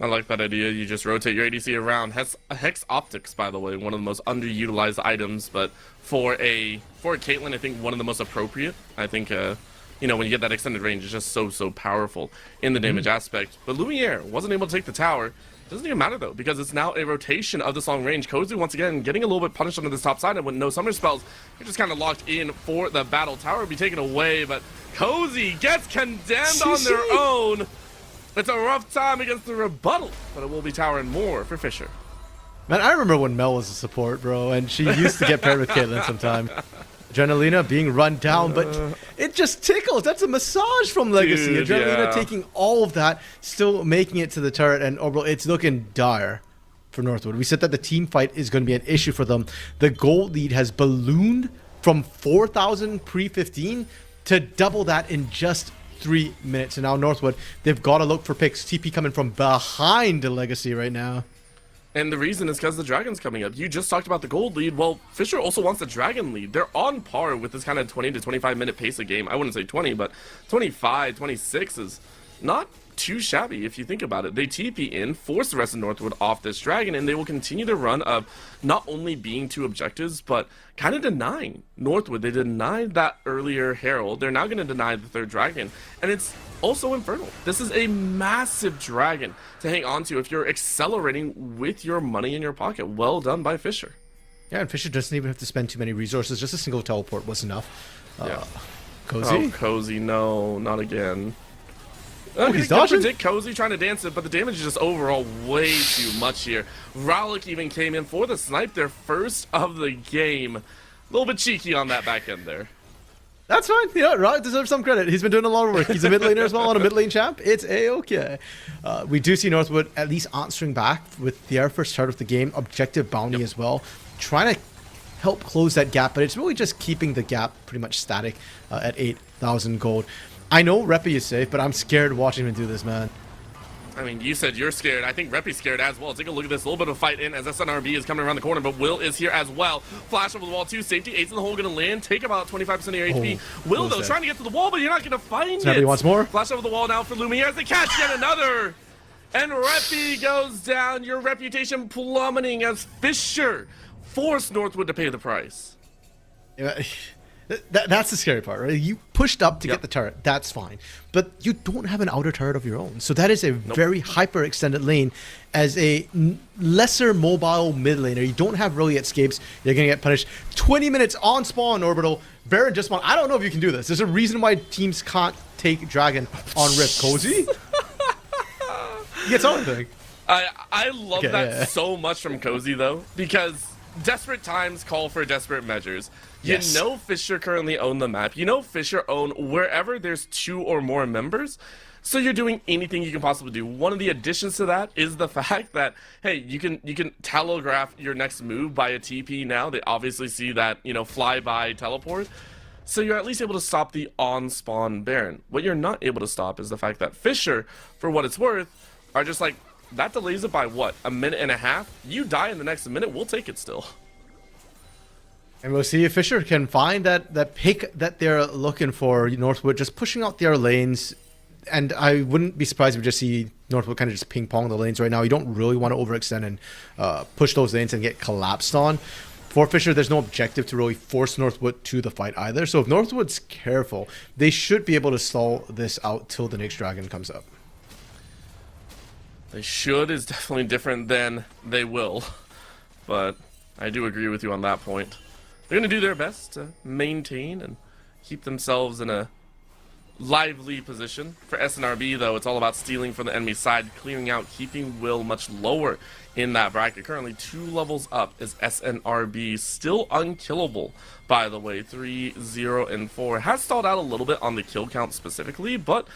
I like that idea. You just rotate your ADC around. Hex Optics, by the way, one of the most underutilized items, but for a Caitlyn, I think one of the most appropriate. I think, you know, when you get that extended range, it's just so powerful in the damage aspect. But Lumiere wasn't able to take the tower. Doesn't even matter, though, because it's now a rotation of this long range. Cozy, once again, getting a little bit punished under this top side, and with no summer spells, you're just kind of locked in for the battle. Tower will be taken away, but Cozy gets condemned on their own. It's a rough time against the rebuttal, but it will be tower and more for Fisher. Man, I remember when Mel was a support, bro, and she used to get paired with Caitlyn sometime. Adrenalina being run down, but it just tickles. That's a massage from Legacy. Dude, Adrenalina taking all of that, still making it to the turret, and Orbital, it's looking dire for Northwood. We said that the team fight is going to be an issue for them. The gold lead has ballooned from 4,000 pre-15 to double that in just 3 minutes. And now Northwood, they've got to look for picks. TP coming from behind the Legacy right now. And the reason is because the Dragon's coming up. You just talked about the gold lead. Well, Fisher also wants the Dragon lead. They're on par with this kind of 20 to 25 minute pace of game. I wouldn't say 20, but 25, 26 is not too shabby if you think about it. They TP in, force the rest of Northwood off this Dragon, and they will continue to run of not only being two objectives, but kind of denying Northwood. They denied that earlier Herald. They're now going to deny the third Dragon, and it's also Infernal. This is a massive Dragon to hang on to if you're accelerating with your money in your pocket. Well done by Fisher. Yeah, and Fisher doesn't even have to spend too many resources. Just a single teleport was enough. Yeah. Cozy? Oh, Cozy, no, not again. Oh, he's dodging? Predict Cozy trying to dance it, but the damage is just overall way too much here. Rowlick even came in for the snipe, their first of the game. A little bit cheeky on that back end there. That's fine. Yeah, Rowlick deserves some credit. He's been doing a lot of work. He's a mid laner as well, on a mid lane champ. It's A-okay. We do see Northwood at least answering back with their first start of the game. Objective bounty as well. Trying to help close that gap, but it's really just keeping the gap pretty much static at 8,000 gold. I know Reppy is safe, but I'm scared watching him do this, man. I mean, you said you're scared. I think Reppy's scared as well. Take a look at this. A little bit of a fight in as SNRB is coming around the corner, but Will is here as well. Flash over the wall, too. Safety, 8's in the hole, going to land. Take about 25% of your HP. Will, though, trying to get to the wall, but you're not going to find Snappi it. wants more. Flash over the wall now for Lumiere as they catch yet another. And Reppy goes down. Your reputation plummeting as Fisher forced Northwood to pay the price. That's the scary part, right? You pushed up to get the turret. That's fine. But you don't have an outer turret of your own. So that is a very hyper-extended lane. As a lesser mobile mid laner, you don't have really escapes. You're going to get punished. 20 minutes on spawn, Orbital. Baron just spawned. I don't know if you can do this. There's a reason why teams can't take Dragon on Rip. Cozy? He gets everything. I love that so much from Cozy, though, because desperate times call for desperate measures. You know Fisher currently own the map. You know Fisher own wherever there's 2 or more members. So you're doing anything you can possibly do. One of the additions to that is the fact that, hey, you can telegraph your next move by a TP now. They obviously see that, you know, fly-by teleport. So you're at least able to stop the on-spawn Baron. What you're not able to stop is the fact that Fisher, for what it's worth, are just like, that delays it by what, a minute and a half? You die in the next minute, we'll take it still. And we'll see if Fisher can find that pick that they're looking for. Northwood just pushing out their lanes. And I wouldn't be surprised if we just see Northwood kind of just ping-pong the lanes right now. You don't really want to overextend and push those lanes and get collapsed on. For Fisher, there's no objective to really force Northwood to the fight either. So if Northwood's careful, they should be able to stall this out till the next Dragon comes up. They should is definitely different than they will. But I do agree with you on that point. They're going to do their best to maintain and keep themselves in a lively position. For SNRB, though, it's all about stealing from the enemy side, clearing out, keeping Will much lower in that bracket. Currently 2 levels up is SNRB, still unkillable, by the way. 3, 0, and 4. Has stalled out a little bit on the kill count specifically, but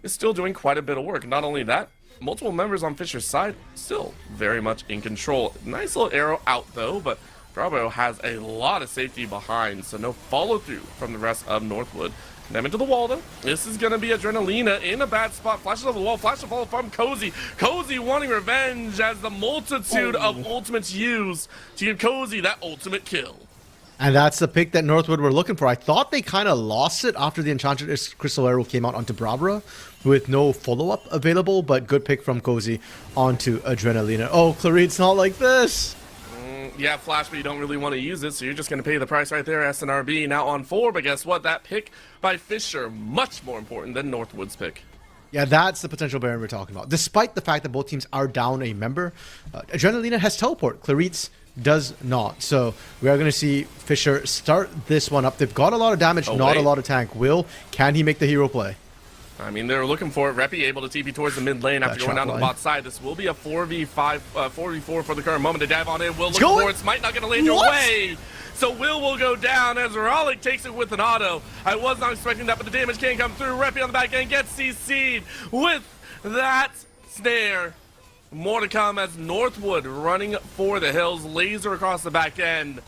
is still doing quite a bit of work. Not only that, multiple members on Fisher's side still very much in control. Nice little arrow out, though, but Bravo has a lot of safety behind, so no follow-through from the rest of Northwood. Them into the wall, though. This is going to be Adrenalina in a bad spot. Flashes over the wall. Flash to follow from Cozy. Cozy wanting revenge as the multitude of ultimates used to give Cozy that ultimate kill. And that's the pick that Northwood were looking for. I thought they kind of lost it after the Enchanted Crystal Arrow came out onto Brabra with no follow-up available, but good pick from Cozy onto Adrenalina. Oh, Clarit's not like this. Yeah, Flash, but you don't really want to use it, so you're just going to pay the price right there. SNRB now on 4, but guess what? That pick by Fisher, much more important than Northwood's pick. Yeah, that's the potential Baron we're talking about. Despite the fact that both teams are down a member, Adrenalina has teleport. Clarit's does not. So we are going to see Fisher start this one up. They've got a lot of damage, not a lot of tank. Can he make the hero play? I mean, they're looking for it. Reppy able to TP towards the mid lane after going down to the bot side. This will be a 4v5, 4v4 for the current moment. They dive on in. Will look for it. Might not get a land your way. So Will go down as Raleigh takes it with an auto. I was not expecting that, but the damage can come through. Reppy on the back end gets CC'd with that snare. More to come as Northwood running for the hills. Laser across the back end.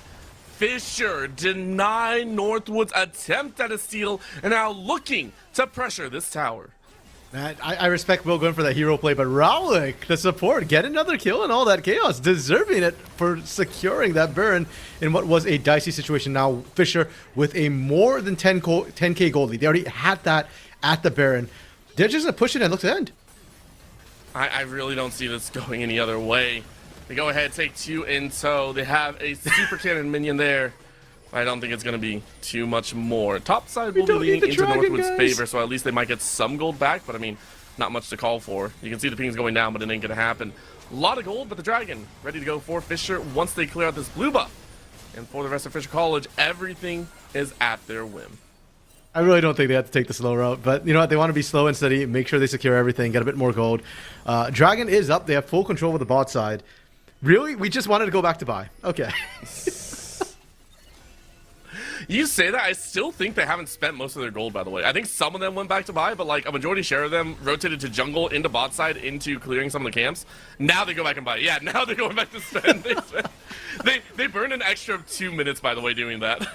Fisher deny Northwood's attempt at a steal and now looking to pressure this tower. I respect Will going for that hero play, but Raulik, the support, get another kill in all that chaos, deserving it for securing that Baron in what was a dicey situation. Now Fisher with a more than 10k gold lead. They already had that at the Baron. They're just going to push it and look to end. I really don't see this going any other way. They go ahead, take 2 in tow. They have a super cannon minion there. I don't think it's going to be too much more. Top side will be leaning into Northwood's favor, so at least they might get some gold back, but I mean, not much to call for. You can see the pings going down, but it ain't going to happen. A lot of gold, but the Dragon ready to go for Fisher once they clear out this blue buff. And for the rest of Fisher College, everything is at their whim. I really don't think they have to take the slow route, but you know what? They want to be slow and steady, make sure they secure everything, get a bit more gold. Dragon is up. They have full control of the bot side. Really? We just wanted to go back to buy. Okay. You say that, I still think they haven't spent most of their gold, by the way. I think some of them went back to buy, but like a majority share of them rotated to jungle, into bot side, into clearing some of the camps. Now they go back and buy. Yeah, now they're going back to spend. They burned an extra 2 minutes, by the way, doing that.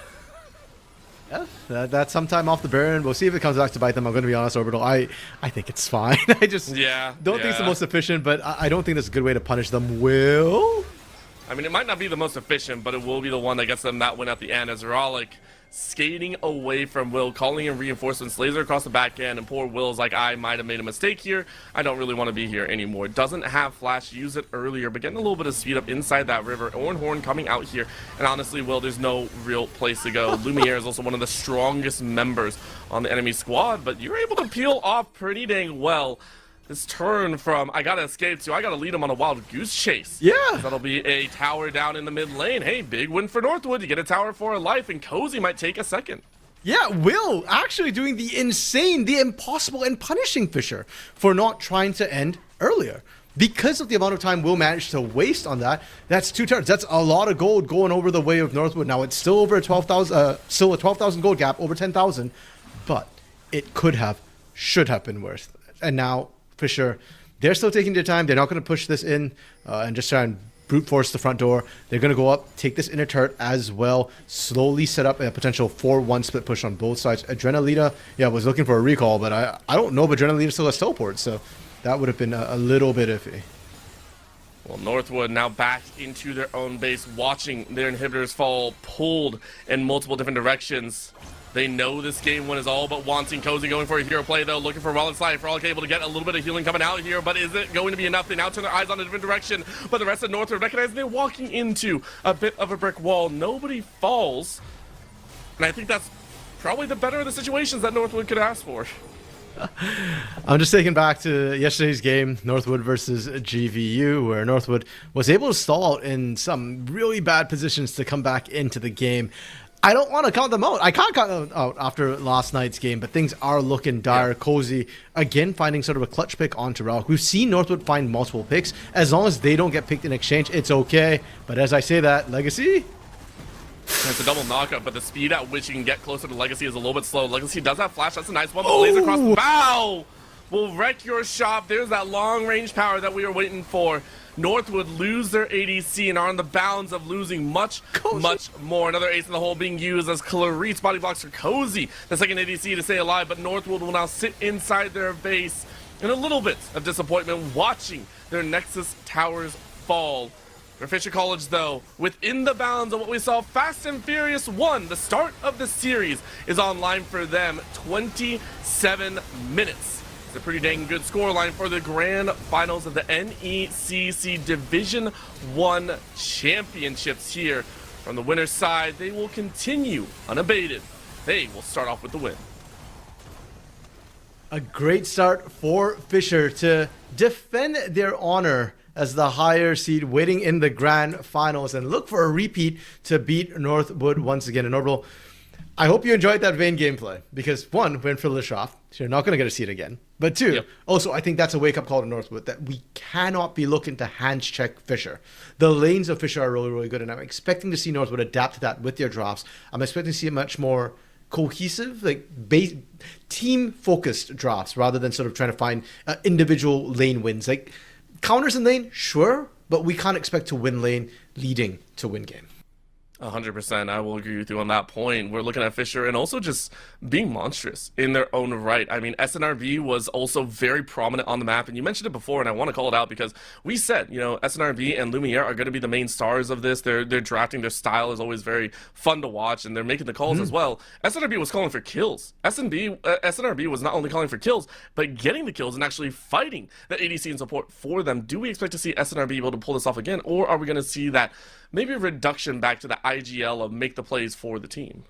Yeah, that's sometime off the Baron. We'll see if it comes back to bite them. I'm going to be honest, Orbital. I think it's fine. I just don't think it's the most efficient, but I don't think that's a good way to punish them. Will? I mean, it might not be the most efficient, but it will be the one that gets them that win at the end as Raleigh skating away from Will, calling in reinforcements, laser across the back end, and poor Will's like, I might have made a mistake here. I don't really want to be here anymore. Doesn't have flash, use it earlier, but getting a little bit of speed up inside that river. Ornhorn coming out here, and honestly, Will, there's no real place to go. Lumiere is also one of the strongest members on the enemy squad, but you're able to peel off pretty dang well. This turn from I gotta escape to I gotta lead him on a wild goose chase. Yeah. That'll be a tower down in the mid lane. Hey, big win for Northwood. You get a tower for a life, and Cozy might take a second. Yeah, Will actually doing the insane, the impossible, and punishing Fisher for not trying to end earlier. Because of the amount of time Will managed to waste on that, that's 2 turns. That's a lot of gold going over the way of Northwood. Now it's still over 12,000, still a 12,000 gold gap, over 10,000, but it could have, should have been worth. And now Fisher, they're still taking their time. They're not going to push this in and just try and brute force the front door. They're going to go up, take this inner turret as well, slowly set up a potential 4-1 split push on both sides. Adrenalina, yeah, was looking for a recall, but I don't know if Adrenalina still has teleport, so that would have been a little bit iffy. Well, Northwood now back into their own base, watching their inhibitors fall, pulled in multiple different directions. They know this game one is all but wanting. Cozy going for a hero play, though, looking for Rollick Slide. Frolic able to get a little bit of healing coming out here, but is it going to be enough? They now turn their eyes on a different direction, but the rest of Northwood recognizing they're walking into a bit of a brick wall. Nobody falls, and I think that's probably the better of the situations that Northwood could ask for. I'm just taking back to yesterday's game, Northwood versus GVU, where Northwood was able to stall out in some really bad positions to come back into the game. I don't want to count them out. I can't count them out after last night's game, but things are looking dire. Yeah. Cozy, again, finding sort of a clutch pick onto Relic. We've seen Northwood find multiple picks. As long as they don't get picked in exchange, it's okay. But as I say that, Legacy? It's a double knockup, but the speed at which you can get closer to Legacy is a little bit slow. Legacy does have flash. That's a nice one. But laser across the bow will wreck your shop. There's that long-range power that we were waiting for. Northwood lose their ADC and are on the bounds of losing much more. Another ace in the hole being used as Clarice body blocks for Cozy, the second ADC to stay alive, but Northwood will now sit inside their base in a little bit of disappointment, watching their Nexus towers fall. For Fisher College, though, within the bounds of what we saw, Fast and Furious 1, the start of the series, is online for them. 27 minutes. It's a pretty dang good scoreline for the grand finals of the NECC Division 1 Championships here. From the winner's side, they will continue unabated. They will start off with the win. A great start for Fisher to defend their honor as the higher seed, waiting in the grand finals and look for a repeat to beat Northwood once again. And Orbital, I hope you enjoyed that Vayne gameplay, because one, win for Lishoff, so you're not going to get a seed again. But two, also I think that's a wake-up call to Northwood, that we cannot be looking to hands check Fisher. The lanes of Fisher are really, really good, and I'm expecting to see Northwood adapt to that with their drops. I'm expecting to see a much more cohesive, like team-focused drops rather than sort of trying to find individual lane wins. Like counters in lane, sure, but we can't expect to win lane leading to win game. 100%. I will agree with you on that point. We're looking at Fisher and also just being monstrous in their own right. I mean, SNRB was also very prominent on the map, and you mentioned it before, and I want to call it out because we said, you know, SNRB and Lumiere are going to be the main stars of this. They're drafting. Their style is always very fun to watch, and they're making the calls as well. SNRB was calling for kills. SNRB was not only calling for kills, but getting the kills and actually fighting the ADC and support for them. Do we expect to see SNRB able to pull this off again, or are we going to see that maybe a reduction back to the IGL of make the plays for the team?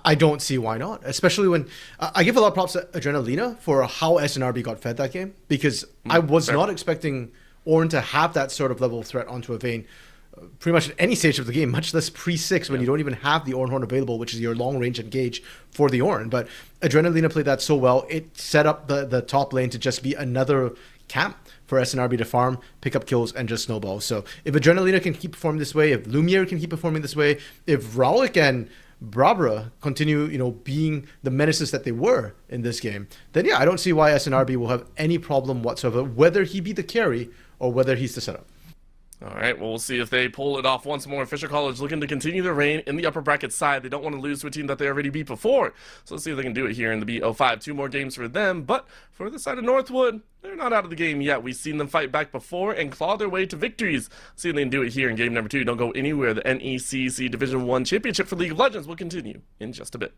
I don't see why not, especially when I give a lot of props to Adrenalina for how SNRB got fed that game, because I was not expecting Ornn to have that sort of level of threat onto a Vayne pretty much at any stage of the game, much less pre-6 when you don't even have the Ornn Horn available, which is your long-range engage for the Ornn. But Adrenalina played that so well, it set up the top lane to just be another camp for SNRB to farm, pick up kills, and just snowball. So if Adrenalina can keep performing this way, if Lumiere can keep performing this way, if Raulik and Brabra continue, you know, being the menaces that they were in this game, then yeah, I don't see why SNRB will have any problem whatsoever, whether he be the carry or whether he's the setup. All right, well, we'll see if they pull it off once more. Fisher College looking to continue their reign in the upper bracket side. They don't want to lose to a team that they already beat before. So let's see if they can do it here in the B05. 2 more games for them, but for the side of Northwood, they're not out of the game yet. We've seen them fight back before and claw their way to victories. See if they can do it here in game number 2. Don't go anywhere. The NECC Division 1 Championship for League of Legends will continue in just a bit.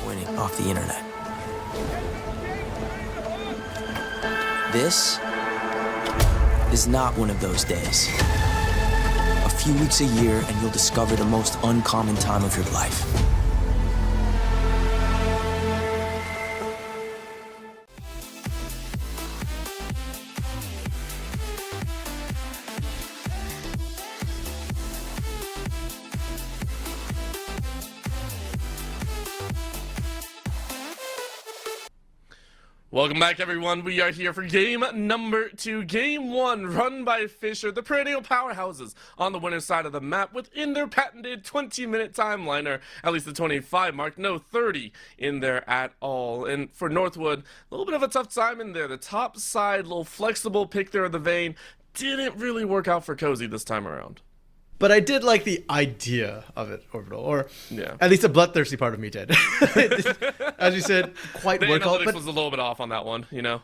winning off the internet. This is not one of those days. A few weeks a year and you'll discover the most uncommon time of your life. Welcome back, everyone. We are here for game number 2. Game 1, run by Fisher, the perennial powerhouses on the winner's side of the map within their patented 20-minute timeline, or at least the 25 mark, no 30 in there at all. And for Northwood, a little bit of a tough time in there. The top side, little flexible pick there of the vein, didn't really work out for Cozy this time around. But I did like the idea of it, Orbital, or Yeah. at least a bloodthirsty part of me did. As you said, quite The work out, analytics but was a little bit off on that one, you know?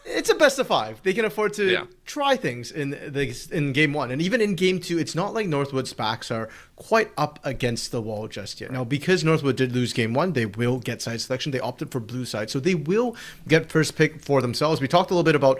it's a best of 5. They can afford to Yeah. try things in game 1, and even in game 2, it's not like Northwood's backs are quite up against the wall just yet. Now, because Northwood did lose game 1, they will get side selection. They opted for blue side, so they will get first pick for themselves. We talked a little bit about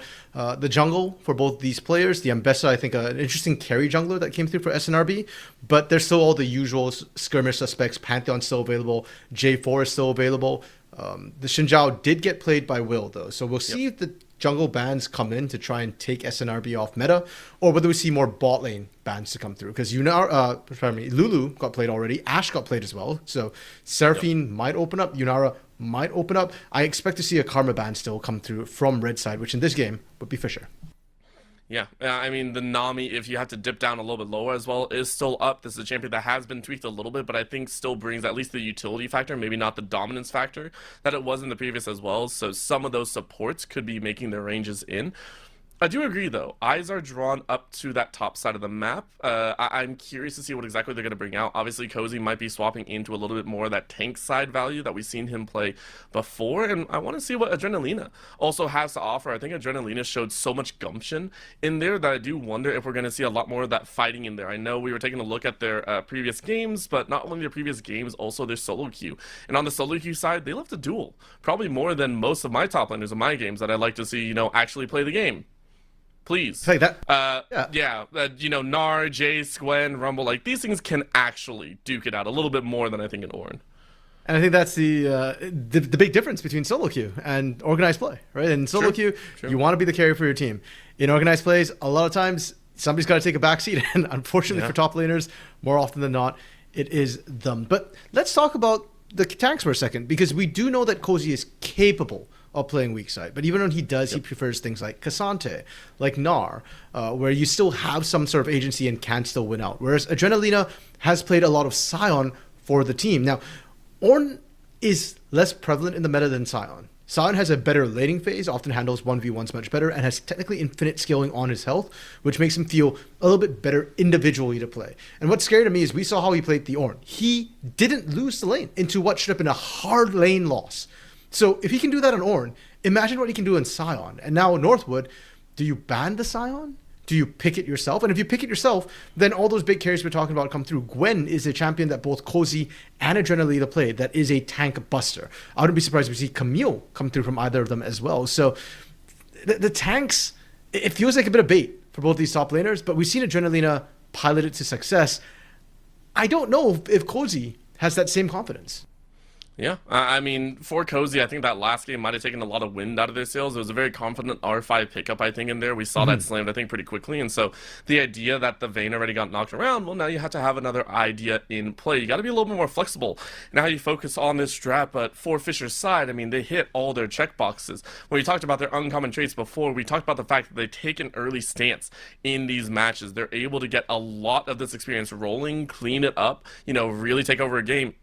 the jungle for both these players. The Ambessa, I think, an interesting carry jungler that came through for SNRB, but there's still all the usual skirmish suspects. Pantheon's still available. J4 is still available. The Xinjiao did get played by Will, though, so we'll see if the jungle bans come in to try and take SNRB off meta, or whether we see more bot lane bans to come through. Because Lulu got played already, Ashe got played as well, so Seraphine might open up, Yunara might open up. I expect to see a Karma ban still come through from red side, which in this game would be Fisher. Yeah, I mean, the Nami, if you have to dip down a little bit lower as well, is still up. This is a champion that has been tweaked a little bit, but I think still brings at least the utility factor, maybe not the dominance factor that it was in the previous as well. So some of those supports could be making their ranges in. I do agree, though. Eyes are drawn up to that top side of the map. I'm curious to see what exactly they're going to bring out. Obviously, Cozy might be swapping into a little bit more of that tank side value that we've seen him play before, and I want to see what Adrenalina also has to offer. I think Adrenalina showed so much gumption in there that I do wonder if we're going to see a lot more of that fighting in there. I know we were taking a look at their previous games, but not only their previous games, also their solo queue. And on the solo queue side, they left a duel. Probably more than most of my top laners in my games that I like to see, you know, actually play the game. Please. Like that. You know, Gnar, Jace, Gwen, Rumble, like, these things can actually duke it out a little bit more than I think in Ornn. And I think that's the big difference between solo queue and organized play, right? In solo queue, you want to be the carrier for your team. In organized plays, a lot of times, somebody's got to take a backseat, and unfortunately for top laners, more often than not, it is them. But let's talk about the tanks for a second, because we do know that Cozy is capable of playing weak side, but even when he does, he prefers things like Cassante, like Gnar, where you still have some sort of agency and can still win out. Whereas Adrenalina has played a lot of Sion for the team. Now, Ornn is less prevalent in the meta than Sion. Sion has a better laning phase, often handles 1v1s much better, and has technically infinite scaling on his health, which makes him feel a little bit better individually to play. And what's scary to me is we saw how he played the Ornn. He didn't lose the lane into what should have been a hard lane loss. So if he can do that on Ornn, imagine what he can do in Sion. And now Northwood, do you ban the Sion? Do you pick it yourself? And if you pick it yourself, then all those big carries we're talking about come through. Gwen is a champion that both Cozy and Adrenalina play that is a tank buster. I wouldn't be surprised if we see Camille come through from either of them as well. So the tanks, it feels like a bit of bait for both these top laners, but we've seen Adrenalina pilot it to success. I don't know if Cozy has that same confidence. Yeah, I mean, for Cozy, I think that last game might have taken a lot of wind out of their sails. It was a very confident R5 pickup, I think, in there. We saw that slammed, I think, pretty quickly. And so the idea that the Vayne already got knocked around, well, now you have to have another idea in play. You got to be a little bit more flexible in how you focus on this strat. But for Fisher's side, I mean, they hit all their checkboxes. When we talked about their uncommon traits before, we talked about the fact that they take an early stance in these matches. They're able to get a lot of this experience rolling, clean it up, you know, really take over a game.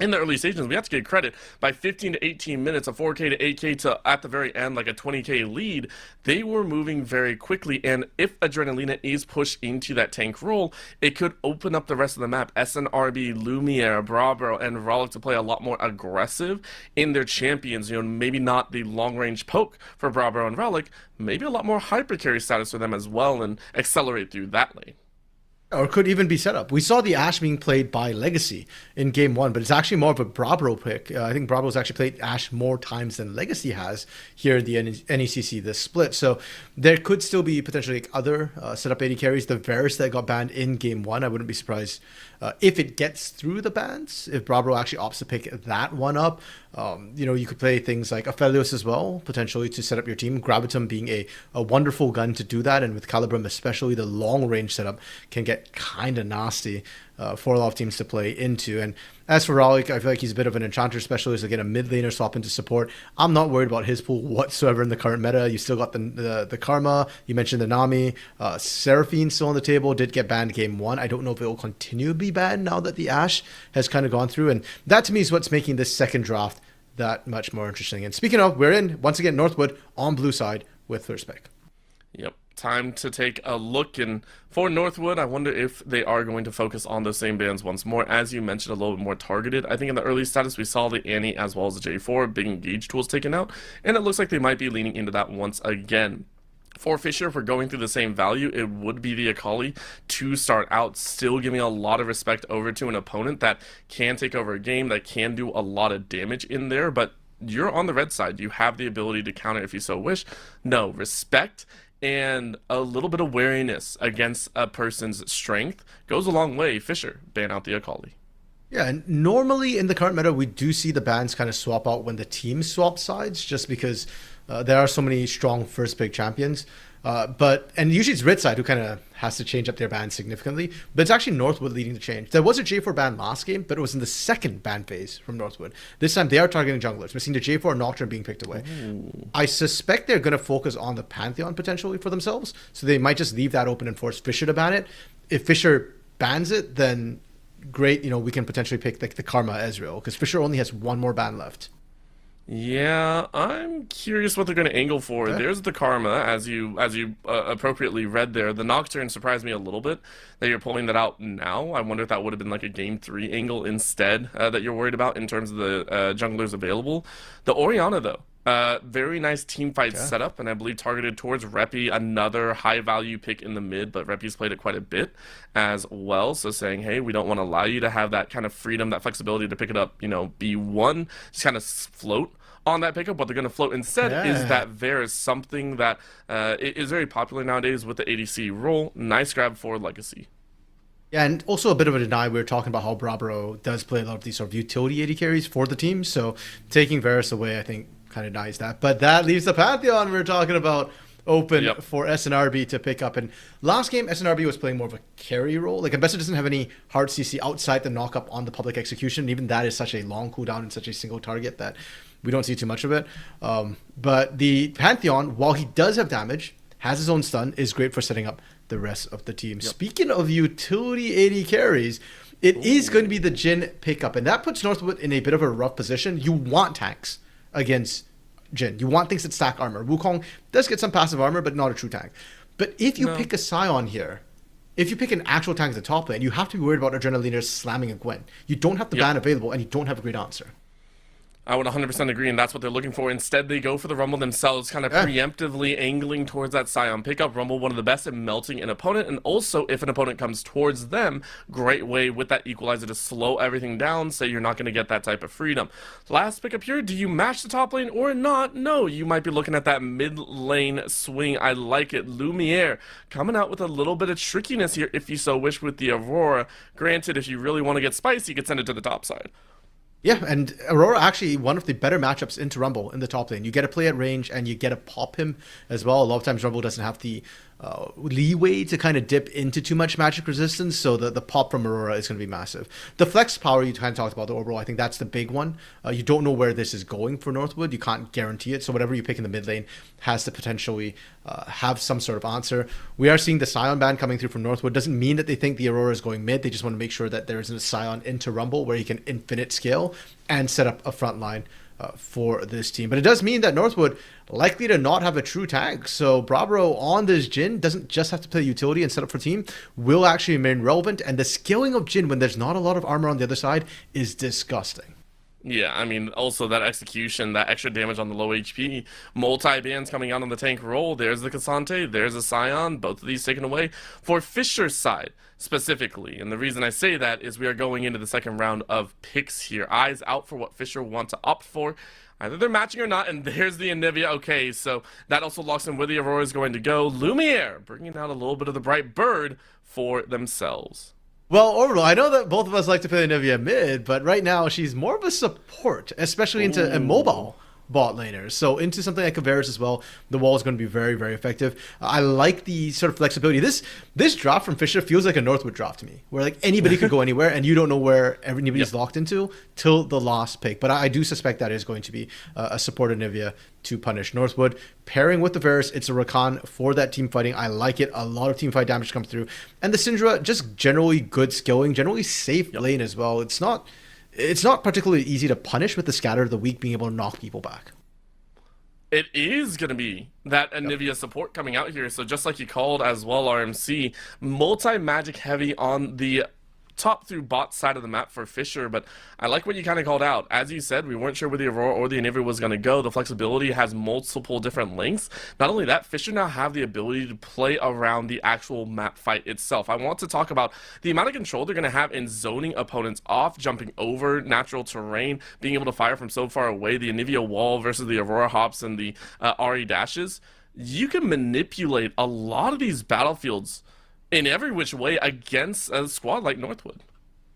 In the early stages, we have to give credit. By 15 to 18 minutes, a 4K to 8K to, at the very end, like a 20K lead, they were moving very quickly. And if Adrenalina is pushed into that tank role, it could open up the rest of the map. SNRB, Lumiere, Brabro, and Rollick to play a lot more aggressive in their champions. You know, maybe not the long-range poke for Brabro and Rollick, maybe a lot more hyper carry status for them as well and accelerate through that lane. Or could even be set up. We saw the Ashe being played by Legacy in game one, but it's actually more of a Brabro pick. I think Brabro's actually played Ashe more times than Legacy has here in the NECC this split. So there could still be potentially like other setup AD carries. The Varus that got banned in game one, I wouldn't be surprised if it gets through the bans, if Brabro actually opts to pick that one up. You could play things like Aphelios as well, potentially to set up your team. Gravitum being a wonderful gun to do that, and with Calibrum especially, the long range setup can get kind of nasty for a lot of teams to play into. And as for Ralik, I feel like he's a bit of an enchanter specialist. Again, a mid laner swap into support. I'm not worried about his pool whatsoever in the current meta. You still got the Karma. You mentioned the Nami. Seraphine still on the table. Did get banned game one. I don't know if it will continue to be banned now that the Ashe has kind of gone through. And that to me is what's making this second draft that much more interesting. And speaking of, we're in, once again, Northwood on blue side with first pick. Yep. Time to take a look, and for Northwood, I wonder if they are going to focus on those same bans once more. As you mentioned, a little bit more targeted. I think in the early status, we saw the Annie as well as the J4, big engage tools taken out, and it looks like they might be leaning into that once again. For Fisher, if we're going through the same value, it would be the Akali to start out, still giving a lot of respect over to an opponent that can take over a game, that can do a lot of damage in there, but you're on the red side. You have the ability to counter if you so wish. No, respect and a little bit of wariness against a person's strength goes a long way. Fisher, ban out the Akali. Yeah, and normally in the current meta, we do see the bans kind of swap out when the team swap sides, just because there are so many strong first pick champions. And usually it's red side who kind of has to change up their ban significantly, but it's actually Northwood leading the change. There was a J4 ban last game, but it was in the second ban phase from Northwood. This time they are targeting junglers. We're seeing the J4 Nocturne being picked away. Ooh. I suspect they're going to focus on the Pantheon potentially for themselves, so they might just leave that open and force Fisher to ban it. If Fisher bans it, then great, we can potentially pick the Karma Ezreal, because Fisher only has one more ban left. Yeah, I'm curious what they're going to angle for. Okay. There's the Karma, as you appropriately read there. The Nocturne surprised me a little bit that you're pulling that out now. I wonder if that would have been like a game 3 angle instead that you're worried about in terms of the junglers available. The Orianna, though, very nice team fight setup, and I believe targeted towards Repi, another high-value pick in the mid, but Repi's played it quite a bit as well, so saying, hey, we don't want to allow you to have that kind of freedom, that flexibility to pick it up, B1, just kind of float on that pickup. What they're going to float instead is that Varus, something that is very popular nowadays with the ADC role. Nice grab for Legacy. Yeah, and also a bit of a deny. We were talking about how Brabro does play a lot of these sort of utility AD carries for the team, so taking Varus away, I think, kind of denies that. But that leaves the Pantheon we were talking about open for SNRB to pick up. And last game, SNRB was playing more of a carry role. Like, Ambessa doesn't have any hard CC outside the knock-up on the public execution. Even that is such a long cooldown and such a single target that we don't see too much of it. But the Pantheon, while he does have damage, has his own stun, is great for setting up the rest of the team. Speaking of utility AD carries, it is going to be the Jhin pickup. And that puts Northwood in a bit of a rough position. You want tanks against Jhin. You want things that stack armor. Wukong does get some passive armor, but not a true tank. But if you pick a Sion here, if you pick an actual tank at the top lane, you have to be worried about Adrenaliners slamming a Gwen. You don't have the ban available, and you don't have a great answer. I would 100% agree, and that's what they're looking for. Instead, they go for the Rumble themselves, kind of preemptively angling towards that Sion pickup. Rumble, one of the best at melting an opponent, and also, if an opponent comes towards them, great way with that Equalizer to slow everything down, so you're not going to get that type of freedom. Last pickup here, do you match the top lane or not? No, you might be looking at that mid lane swing. I like it. Lumiere coming out with a little bit of trickiness here, if you so wish, with the Aurora. Granted, if you really want to get spicy, you could send it to the top side. Yeah, and Aurora actually one of the better matchups into Rumble in the top lane. You get to play at range and you get to pop him as well. A lot of times Rumble doesn't have the leeway to kind of dip into too much magic resistance, so the pop from Aurora is going to be massive. The flex power you kind of talked about, the overall, I think that's the big one. You don't know where this is going for Northwood. You can't guarantee it, so whatever you pick in the mid lane has to potentially have some sort of answer. We are seeing the Sion ban coming through from Northwood. Doesn't mean that they think the Aurora is going mid. They just want to make sure that there isn't a Sion into Rumble where he can infinite scale and set up a front line for this team. But it does mean that Northwood likely to not have a true tank. So Brabro on this Jhin doesn't just have to play utility and set up for team, will actually remain relevant. And the scaling of Jhin when there's not a lot of armor on the other side is disgusting. Yeah, I mean, also that execution, that extra damage on the low HP, multi-bans coming out on the tank roll. There's the Cassante, there's a Scion, both of these taken away for Fisher's side specifically. And the reason I say that is we are going into the second round of picks here. Eyes out for what Fisher want to opt for. Either they're matching or not, and there's the Anivia. Okay, so that also locks in where the Aurora is going to go. Lumiere bringing out a little bit of the Bright Bird for themselves. Well, Orbital, I know that both of us like to play Anivia mid, but right now she's more of a support, especially into a mobile bot laner. So into something like Varus as well, the wall is going to be very, very effective. I like the sort of flexibility. This draft from Fisher feels like a Northwood draft to me, where like anybody could go anywhere and you don't know where anybody's locked into till the last pick. But I do suspect that is going to be a support Anivia to punish Northwood. Pairing with the Varus, it's a Rakan for that team fighting. I like it. A lot of team fight damage comes through. And the Syndra, just generally good skilling, generally safe lane as well. It's not particularly easy to punish with the scatter of the weak being able to knock people back. It is going to be that Anivia support coming out here. So just like you called as well, RMC, multi-magic heavy on the top through bot side of the map for Fisher, but I like what you kind of called out. As you said, we weren't sure where the Aurora or the Anivia was going to go. The flexibility has multiple different lengths. Not only that, Fisher now have the ability to play around the actual map fight itself. I want to talk about the amount of control they're going to have in zoning opponents off, jumping over natural terrain, being able to fire from so far away, the Anivia wall versus the Aurora hops and the Ahri dashes. You can manipulate a lot of these battlefields in every which way against a squad like Northwood.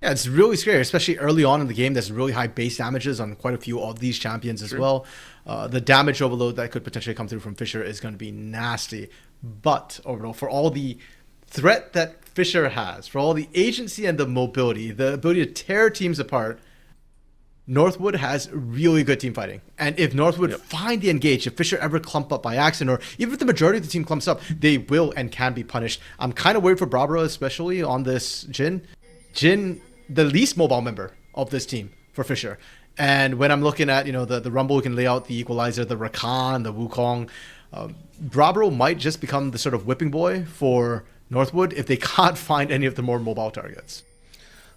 Yeah, it's really scary, especially early on in the game. There's really high base damages on quite a few of these champions as well. The damage overload that could potentially come through from Fisher is going to be nasty. But overall, for all the threat that Fisher has, for all the agency and the mobility, the ability to tear teams apart, Northwood has really good team fighting. And if Northwood find the engage, if Fisher ever clump up by accident, or even if the majority of the team clumps up, they will and can be punished. I'm kind of worried for Brabra, especially on this Jhin. Jhin, the least mobile member of this team for Fisher. And when I'm looking at, the Rumble who can lay out the equalizer, the Rakan, the Wukong, Brabra might just become the sort of whipping boy for Northwood if they can't find any of the more mobile targets.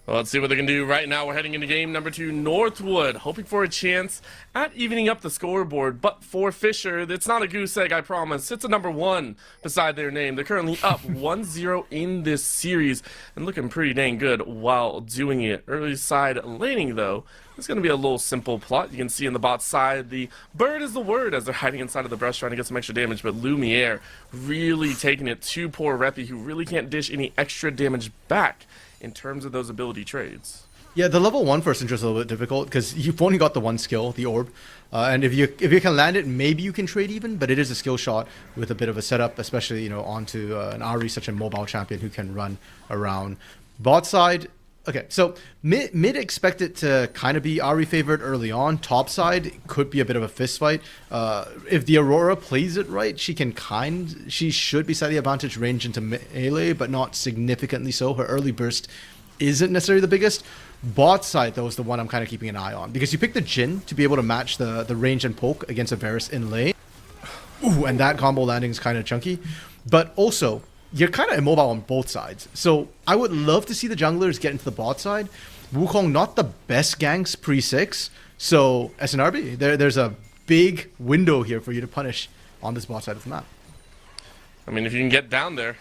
Well, let's see what they can do right now. We're heading into game number 2. Northwood hoping for a chance at evening up the scoreboard. But for Fisher, it's not a goose egg, I promise. It's a number 1 beside their name. They're currently up 1-0 in this series and looking pretty dang good while doing it. Early side laning, though, it's going to be a little simple plot. You can see in the bot side, the bird is the word as they're hiding inside of the brush trying to get some extra damage. But Lumiere really taking it to poor Reppy, who really can't dish any extra damage back in terms of those ability trades. Yeah, the level 1 first is a little bit difficult because you've only got the one skill, the orb. And if you can land it, maybe you can trade even, but it is a skill shot with a bit of a setup, especially, onto an Ahri, such a mobile champion who can run around. Bot side, okay, so mid expect it to kind of be Ahri favored early on. Top side could be a bit of a fist fight. If the Aurora plays it right, she should be slightly advantage range into melee, but not significantly so. Her early burst isn't necessarily the biggest. Bot side, though, is the one I'm kind of keeping an eye on, because you pick the Jhin to be able to match the range and poke against a Varus in lane. Ooh, and that combo landing is kind of chunky. But also, you're kind of immobile on both sides. So I would love to see the junglers get into the bot side. Wukong, not the best ganks pre-6. So SNRB, there's a big window here for you to punish on this bot side of the map. I mean, if you can get down there,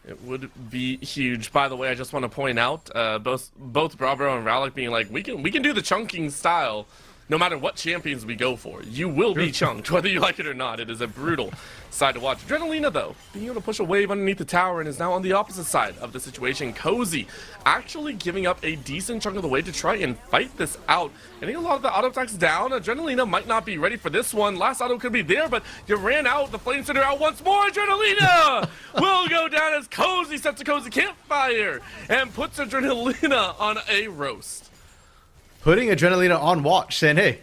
it would be huge. By the way, I just want to point out, both Bravo and Rallic being like, we can do the chunking style no matter what champions we go for. You will be chunked, whether you like it or not. It is a brutal side to watch. Adrenalina, though, being able to push a wave underneath the tower and is now on the opposite side of the situation. Cozy actually giving up a decent chunk of the way to try and fight this out. Getting a lot of the auto attacks down. Adrenalina might not be ready for this one. Last auto could be there, but you ran out. The Flame Center out once more. Adrenalina will go down as Cozy sets a Cozy campfire and puts Adrenalina on a roast. Putting Adrenalina on watch, saying, hey,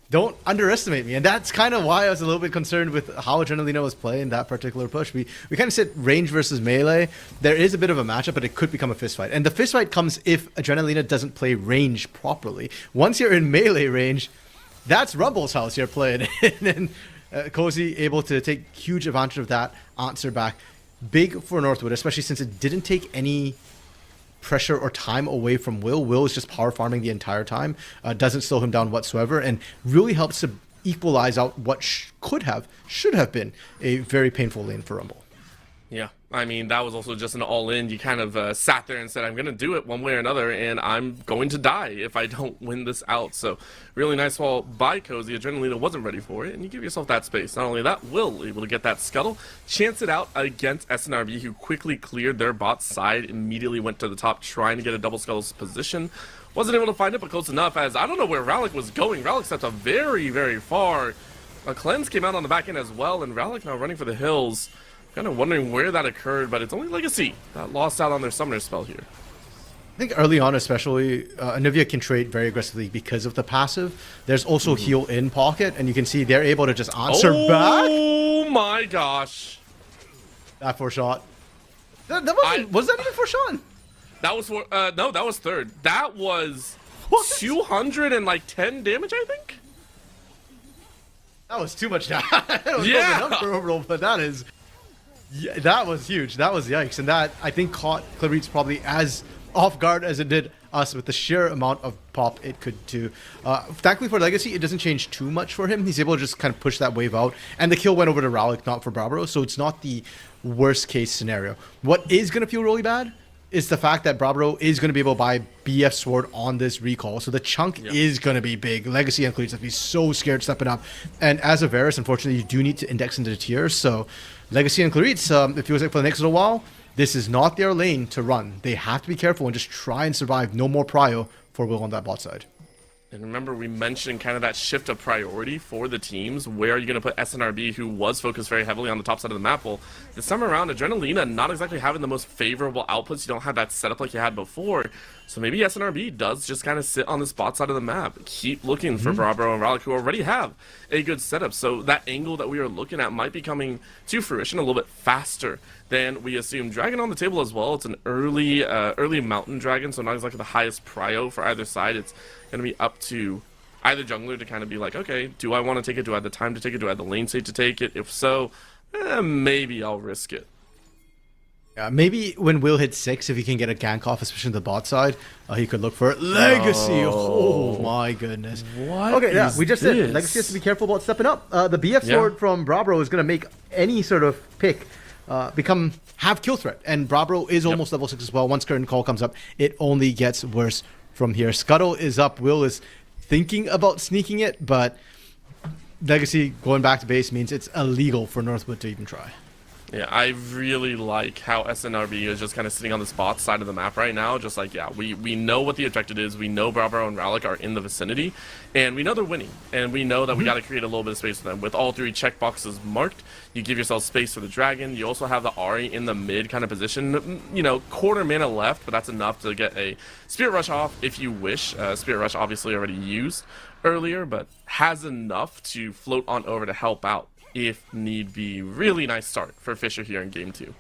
don't underestimate me. And that's kind of why I was a little bit concerned with how Adrenalina was playing that particular push. We kind of said range versus melee. There is a bit of a matchup, but it could become a fist fight. And the fist fight comes if Adrenalina doesn't play range properly. Once you're in melee range, that's Rumble's house you're playing. And then Cozy able to take huge advantage of that, answer back. Big for Northwood, especially since it didn't take any pressure or time away from Will. Will is just power farming the entire time, doesn't slow him down whatsoever, and really helps to equalize out what should have been a very painful lane for Rumble. Yeah, I mean, that was also just an all-in. You kind of sat there and said, I'm going to do it one way or another, and I'm going to die if I don't win this out. So really nice wall by Cozy. Adrenalina wasn't ready for it, and you give yourself that space. Not only that, Will able to get that scuttle, chance it out against SNRB, who quickly cleared their bot side, immediately went to the top trying to get a double scuttle's position. Wasn't able to find it, but close enough, as I don't know where Ralik was going. Ralik stepped up very, very far. A cleanse came out on the back end as well, and Ralik now running for the hills. Kind of wondering where that occurred, but it's only Legacy that lost out on their summoner spell here. I think early on especially, Anivia can trade very aggressively because of the passive. There's also heal in pocket, and you can see they're able to just answer back. Oh my gosh. That four shot. That wasn't, was that even for Sean? That was for, no, that was third. That was What? 210 damage, I think? That was too much damage. That was Yeah. close enough for overall, but that is... Yeah, that was huge. That was yikes. And that, I think, caught Clarice probably as off guard as it did us with the sheer amount of pop it could do. Thankfully for Legacy, it doesn't change too much for him. He's able to just kind of push that wave out. And the kill went over to Ralik, not for Brabro. So it's not the worst case scenario. What is going to feel really bad is the fact that Brabro is going to be able to buy BF Sword on this recall. So the chunk is going to be big. Legacy and Clarice have to be so scared stepping up. And as a Varus, unfortunately, you do need to index into the tiers. So Legacy and Clarice, it feels like for the next little while, this is not their lane to run. They have to be careful and just try and survive. No more prio for Will on that bot side. And remember, we mentioned kind of that shift of priority for the teams. Where are you going to put SNRB, who was focused very heavily on the top side of the map? Well, this time around, Adrenalina not exactly having the most favorable outputs. You don't have that setup like you had before. So maybe SNRB does just kind of sit on the spot side of the map. Keep looking for Brabro and Ralik, who already have a good setup. So that angle that we are looking at might be coming to fruition a little bit faster than we assume. Dragon on the table as well. It's an early mountain dragon, so not exactly the highest prio for either side. It's going to be up to either jungler to kind of be like, okay, do I want to take it? Do I have the time to take it? Do I have the lane state to take it? If so, maybe I'll risk it. Yeah, maybe when Will hits 6, if he can get a gank off, especially on the bot side, he could look for it. Legacy! Oh my goodness. What Okay, yeah, is we just said this? Legacy has to be careful about stepping up. The BF Sword from Brabro is going to make any sort of pick have kill threat. And Brabro is almost level 6 as well. Once current call comes up, it only gets worse from here. Scuttle is up. Will is thinking about sneaking it, but Legacy going back to base means it's illegal for Northwood to even try. Yeah, I really like how SNRB is just kind of sitting on this bot side of the map right now. Just like, yeah, we know what the objective is. We know Brabro and Ralik are in the vicinity, and we know they're winning. And we know that we got to create a little bit of space for them. With all 3 checkboxes marked, you give yourself space for the dragon. You also have the Ahri in the mid kind of position. You know, quarter mana left, but that's enough to get a Spirit Rush off if you wish. Spirit Rush obviously already used earlier, but has enough to float on over to help out if need be. Really nice start for Fisher here in game 2.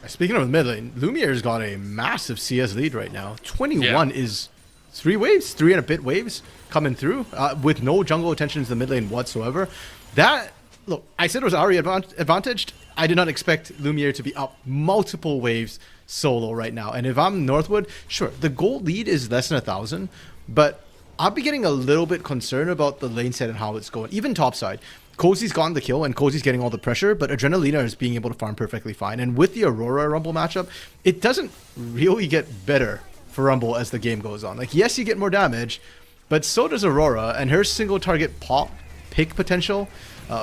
Speaking of mid lane, Lumiere's got a massive CS lead right now. 21 is 3 waves, 3 and a bit waves coming through with no jungle attention to the mid lane whatsoever. That, look, I said it was Ahri advantaged. I did not expect Lumiere to be up multiple waves solo right now. And if I'm Northwood, sure, the gold lead is less than 1,000, but I'll be getting a little bit concerned about the lane set and how it's going. Even topside. Cozy's gotten the kill, and Cozy's getting all the pressure, but Adrenalina is being able to farm perfectly fine. And with the Aurora Rumble matchup, it doesn't really get better for Rumble as the game goes on. Like, yes, you get more damage, but so does Aurora, and her single target pop pick potential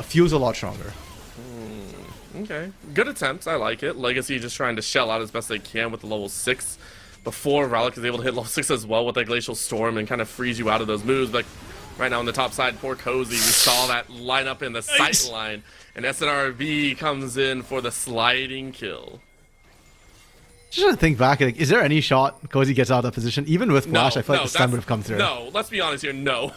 feels a lot stronger. Okay, good attempts. I like it. Legacy just trying to shell out as best they can with the level 6 before Ralik is able to hit level 6 as well with that Glacial Storm and kind of freeze you out of those moves. But right now on the top side, poor Cozy, we saw that line up in the sight line, and SNRB comes in for the sliding kill. Just trying to think back, like, is there any shot Cozy gets out of that position? Even with Flash, I feel like the stun would have come through. No, let's be honest here, no.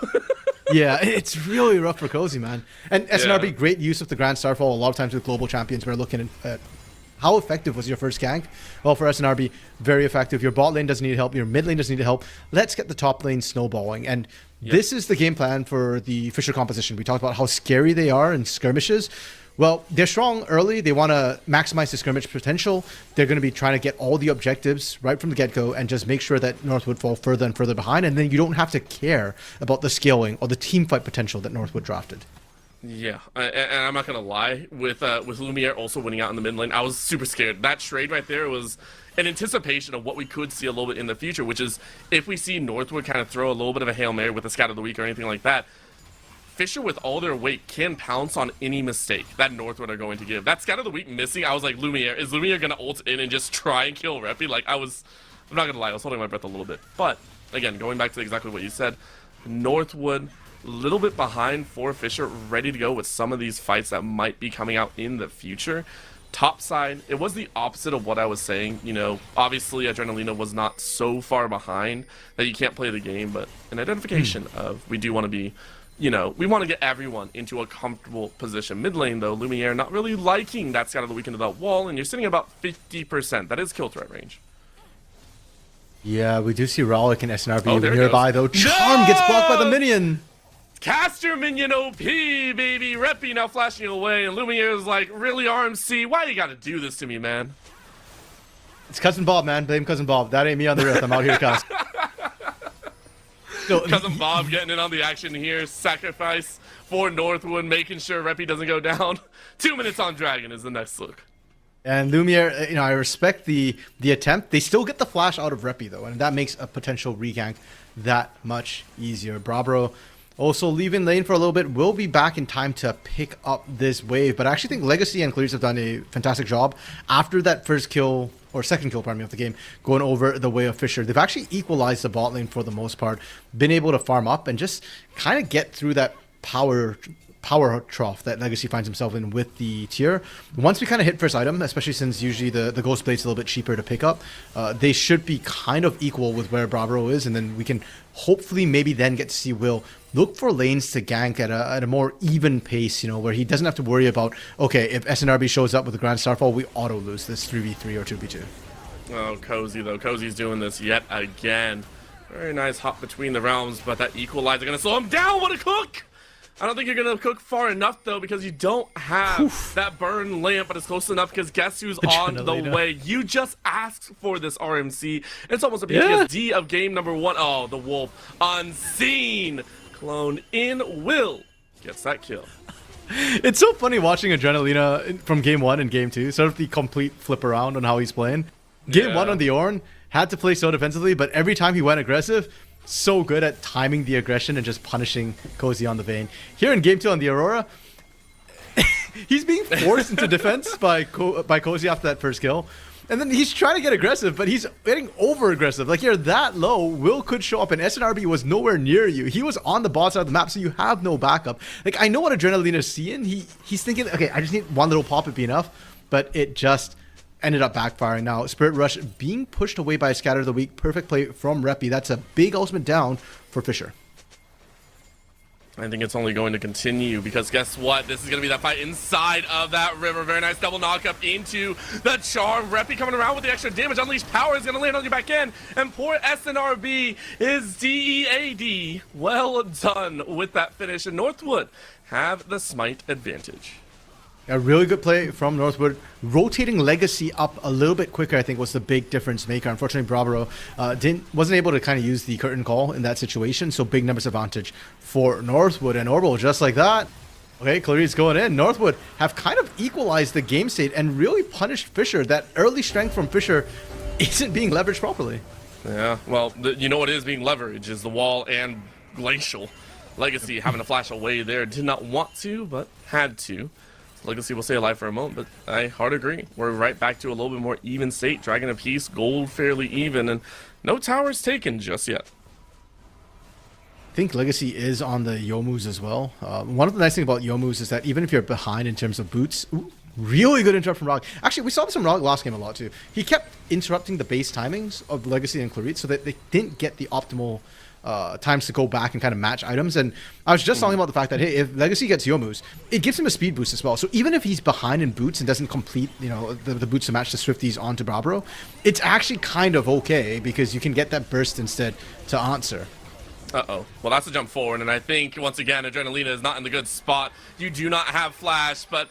Yeah, it's really rough for Cozy, man. And SNRB, great use of the Grand Starfall. A lot of times with global champions, we're looking at how effective was your first gank? Well, for SNRB, very effective. Your bot lane doesn't need help. Your mid lane doesn't need help. Let's get the top lane snowballing. And this is the game plan for the Fisher composition. We talked about how scary they are in skirmishes. Well, they're strong early. They want to maximize the skirmish potential. They're going to be trying to get all the objectives right from the get-go and just make sure that Northwood fall further and further behind. And then you don't have to care about the scaling or the team fight potential that Northwood drafted. Yeah, and I'm not gonna lie, with Lumiere also winning out in the mid lane, I was super scared. That trade right there was an anticipation of what we could see a little bit in the future, which is if we see Northwood kind of throw a little bit of a Hail Mary with a Scout of the Week or anything like that, Fisher with all their weight can pounce on any mistake that Northwood are going to give. That Scout of the Week missing, I was like, Lumiere, is Lumiere gonna ult in and just try and kill Reppy? Like, I'm not gonna lie, I was holding my breath a little bit. But, again, going back to exactly what you said, Northwood a little bit behind for Fisher, ready to go with some of these fights that might be coming out in the future. Top side, it was the opposite of what I was saying. You know, obviously Adrenalina was not so far behind that you can't play the game, but an identification of we do want to be, you know, we want to get everyone into a comfortable position. Mid lane though, Lumiere not really liking that Scout of the Week into that wall, and you're sitting about 50%. That is kill threat range. Yeah, we do see Rollick and SNRB there it nearby goes. though. Charm gets blocked by the minion. Cast your minion OP, baby. Reppy now flashing away, and Lumiere's like, really, RMC? Why you gotta do this to me, man? It's Cousin Bob, man. Blame Cousin Bob. That ain't me on the rift. I'm out here, cuz. So, Cousin Bob getting in on the action here. Sacrifice for Northwood, making sure Reppy doesn't go down. 2 minutes on Dragon is the next look. And Lumiere, you know, I respect the attempt. They still get the flash out of Reppy, though, and that makes a potential regank that much easier. Brabro also leaving lane for a little bit, will be back in time to pick up this wave. But I actually think Legacy and Clarice have done a fantastic job after that first kill, or second kill, pardon me, of the game, going over the way of Fisher. They've actually equalized the bot lane for the most part, been able to farm up and just kind of get through that power trough that Legacy finds himself in with the tier. Once we kind of hit first item, especially since usually the Ghost Blade's a little bit cheaper to pick up, they should be kind of equal with where Bravo is, and then we can hopefully maybe then get to see Will look for lanes to gank at a more even pace, you know, where he doesn't have to worry about, okay, if SNRB shows up with the Grand Starfall, we auto lose this 3v3 or 2v2. Oh, Cozy though. Cozy's doing this yet again. Very nice hop between the realms, but that equalizer gonna slow him down. What a cook! I don't think you're gonna cook far enough though, because you don't have that burn lamp, but it's close enough because guess who's on the way? You just asked for this RMC. It's almost a PTSD of game number 1. Oh, the wolf unseen clone in Will gets that kill. It's so funny watching Adrenalina from game 1 and game 2, sort of the complete flip around on how he's playing. Game 1 on the Ornn had to play so defensively, but every time he went aggressive, so good at timing the aggression and just punishing Cozy on the Vayne. Here in game 2 on the Aurora, he's being forced into defense by Cozy after that first kill. And then he's trying to get aggressive, but he's getting over aggressive. Like, you're that low, Will could show up, and SNRB was nowhere near you. He was on the bot side of the map, so you have no backup. Like, I know what Adrenalina is seeing. He's thinking, okay, I just need one little pop, it'd be enough. But it just ended up backfiring. Now, Spirit Rush being pushed away by Scatter of the Week. Perfect play from Reppy. That's a big ultimate down for Fisher. I think it's only going to continue because guess what? This is going to be that fight inside of that river. Very nice double knock up into the charm. Reppy coming around with the extra damage. Unleashed Power is going to land on your back end. And poor SNRB is DEAD. Well done with that finish. And Northwood have the smite advantage. A really good play from Northwood. Rotating Legacy up a little bit quicker, I think, was the big difference maker. Unfortunately, Bravo wasn't able to kind of use the curtain call in that situation, so big numbers advantage for Northwood. And Orbital, just like that. Okay, Clarice going in. Northwood have kind of equalized the game state and really punished Fisher. That early strength from Fisher isn't being leveraged properly. Yeah, well, you know what is being leveraged is the wall and Glacial. Legacy having to flash away there. Did not want to, but had to. Legacy will stay alive for a moment, but I hard agree. We're right back to a little bit more even state. Dragon apiece, gold fairly even, and no towers taken just yet. I think Legacy is on the Yomus as well. One of the nice things about Yomus is that even if you're behind in terms of boots, really good interrupt from Rog. Actually, we saw this from Rog last game a lot too. He kept interrupting the base timings of Legacy and Clarice so that they didn't get the optimal times to go back and kind of match items. And I was just talking about the fact that, hey, if Legacy gets Yomus, it gives him a speed boost as well. So even if he's behind in boots and doesn't complete, you know, the boots to match the Swifties onto Brabro, it's actually kind of okay because you can get that burst instead to answer. Uh-oh. Well, that's a jump forward, and I think, once again, Adrenalina is not in the good spot. You do not have flash, but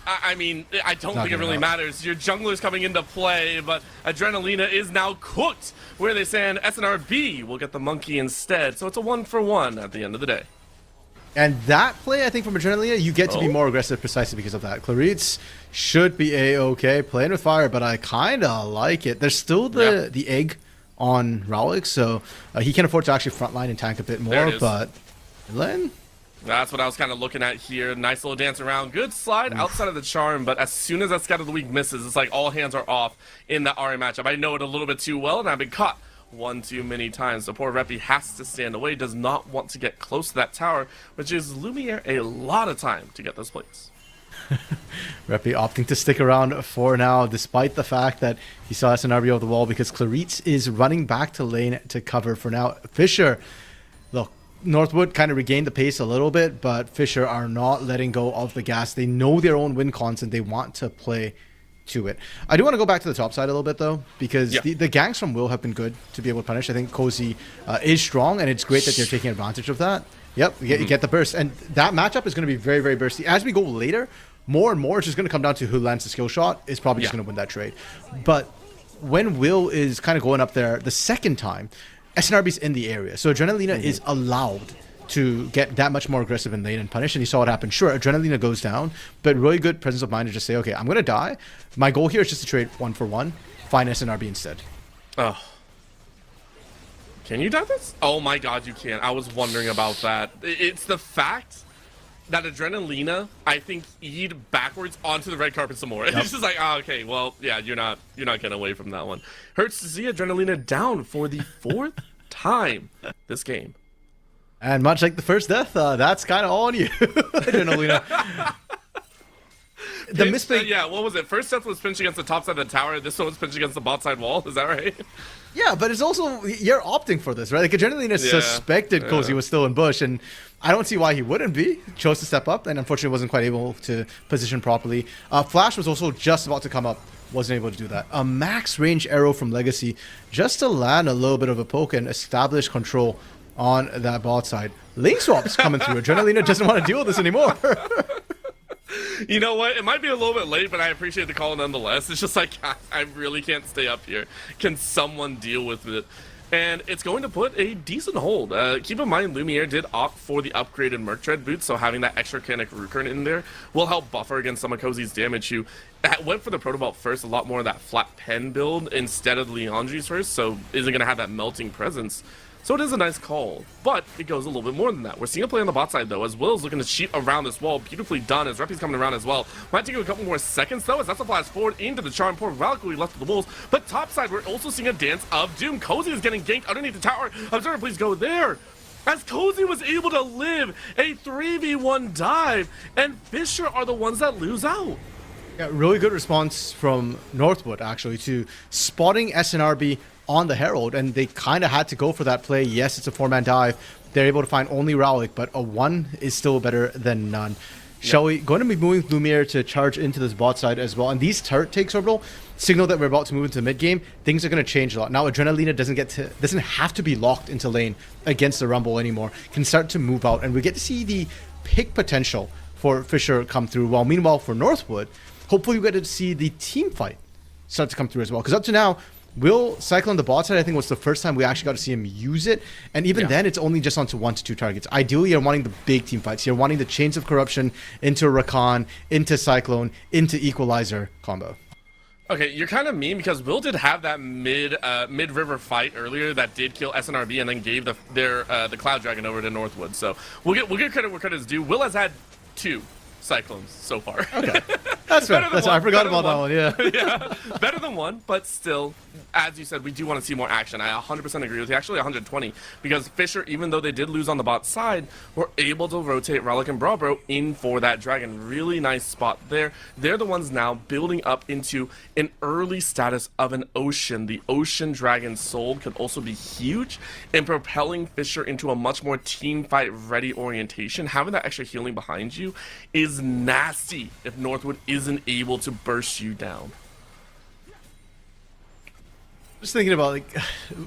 I mean, I don't Not think it gonna really help. matters. Your jungler's coming into play, but Adrenalina is now cooked, where they stand. SNRB will get the monkey instead, so it's a 1-for-1 at the end of the day. And that play, I think, from Adrenalina, you get to be more aggressive precisely because of that. Claritz should be A-okay, playing with fire, but I kind of like it. There's still the egg on Rowlick, so he can afford to actually frontline and tank a bit There more, it is. but Len? That's what I was kind of looking at here. Nice little dance around. Good slide outside of the charm, but as soon as that Scout of the Week misses, it's like all hands are off in that Ari matchup. I know it a little bit too well, and I've been caught one too many times. So poor Reppy has to stand away, does not want to get close to that tower, which gives Lumiere a lot of time to get those plates. Reppy opting to stick around for now, despite the fact that he saw SNRB over the wall, because Claritz is running back to lane to cover for now. Fisher, look, Northwood kind of regained the pace a little bit, but Fisher are not letting go of the gas. They know their own win cons and they want to play to it. I do want to go back to the top side a little bit though, because the ganks from Will have been good to be able to punish. I think Cozy is strong, and it's great that they're taking advantage of that. Yep, you get the burst, and that matchup is going to be very, very bursty. As we go later, more and more, it's just going to come down to who lands the skill shot is probably just going to win that trade. But when Will is kind of going up there the second time, SNRB's in the area, so Adrenalina is allowed to get that much more aggressive in lane and punish, and you saw what happened. Sure, Adrenalina goes down, but really good presence of mind to just say, okay, I'm going to die. My goal here is just to trade 1-for-1, find SNRB instead. Oh. Can you die this? Oh my god, you can. I was wondering about that. It's the fact that Adrenalina, I think, E'd backwards onto the red carpet some more. It's just like, oh, okay, well, yeah, you're not getting away from that one. Hurts to see Adrenalina down for the 4th time this game. And much like the first death, that's kind of all on you, Adrenalina. The misplay. Yeah, what was it? First death was pinched against the top side of the tower. This one was pinched against the bot side wall. Is that right? Yeah, but it's also, you're opting for this, right? Like, Adrenalina suspected Cozy was still in bush, and I don't see why he wouldn't be. Chose to step up, and unfortunately wasn't quite able to position properly. Flash was also just about to come up, wasn't able to do that. A max range arrow from Legacy, just to land a little bit of a poke and establish control on that bot side. Lane swaps coming through. Adrenalina doesn't want to deal with this anymore. You know what? It might be a little bit late, but I appreciate the call nonetheless. It's just like, I really can't stay up here. Can someone deal with it? And it's going to put a decent hold. Keep in mind, Lumiere did opt for the upgraded Merc Tread boots, so having that extra kinetic Recurrent in there will help buffer against some of Cozy's damage. Who went for the Protobalt first, a lot more of that flat pen build instead of the Leandri's first, so isn't going to have that melting presence. So it is a nice call, but it goes a little bit more than that. We're seeing a play on the bot side, though, as Will's looking to cheat around this wall. Beautifully done, as Reppy's coming around as well. Might take him a couple more seconds, though, as that's a flash forward into the charm. Poor Valkyrie left with the wolves. But top side, we're also seeing a dance of doom. Cozy is getting ganked underneath the tower. Observer, please go there. As Cozy was able to live a 3v1 dive, and Fisher are the ones that lose out. Yeah, really good response from Northwood, actually, to spotting SNRB on the Herald, and they kind of had to go for that play. Yes, it's a 4-man dive. They're able to find only Rowlick, but a 1 is still better than none. Shall we? Going to be moving Lumiere to charge into this bot side as well, and these turret takes orbital signal that we're about to move into mid game. Things are going to change a lot now. Adrenalina doesn't have to be locked into lane against the Rumble anymore. Can start to move out, and we get to see the pick potential for Fisher come through. While meanwhile for Northwood, hopefully we get to see the team fight start to come through as well, because up to now, Will cycle on the bot side, I think, was the first time we actually got to see him use it. And even then, it's only just onto 1 to 2 targets. Ideally, you're wanting the big team fights. You're wanting the Chains of Corruption into Rakan, into Cyclone, into Equalizer combo. Okay, you're kind of mean because Will did have that mid-river fight earlier that did kill SNRB and then gave the Cloud Dragon over to Northwood. So we'll get credit where credit is due. Will has had 2 Cyclones so far. Okay. That's fair. I forgot about that one, yeah. Yeah, better than 1, but still, as you said, we do want to see more action. I 100% agree with you. Actually, 120, because Fisher, even though they did lose on the bot side, were able to rotate Relic and Brabro in for that dragon. Really nice spot there. They're the ones now building up into an early status of an Ocean. The Ocean Dragon Soul could also be huge in propelling Fisher into a much more team fight ready orientation. Having that extra healing behind you is nasty if Northwood isn't able to burst you down. Just thinking about, like,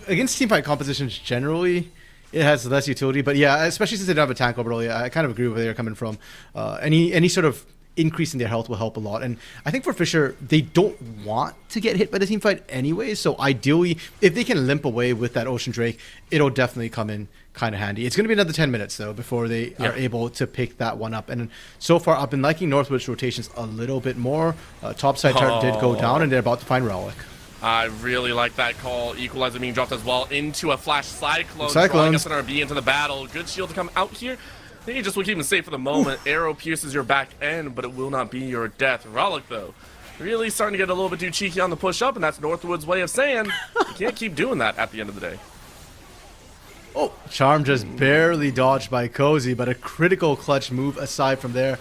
against teamfight compositions generally, it has less utility. But yeah, especially since they don't have a tank overall, yeah, I kind of agree with where you're coming from. Any sort of increasing their health will help a lot. And I think for Fisher, they don't want to get hit by the team fight anyway. So ideally, if they can limp away with that Ocean Drake, it'll definitely come in kind of handy. It's going to be another 10 minutes, though, before they are able to pick that one up. And so far, I've been liking Northwood's rotations a little bit more. Topside turret did go down, and they're about to find Relic. I really like that call. Equalizer being dropped as well into a Flash Cyclone, drawing SNRB into the battle. Good shield to come out here. I think you just will keep him safe for the moment. Arrow pierces your back end, but it will not be your death. Relic, though, really starting to get a little bit too cheeky on the push up, and that's Northwood's way of saying you can't keep doing that at the end of the day. Oh, Charm just barely dodged by Cozy, but a critical clutch move aside from there.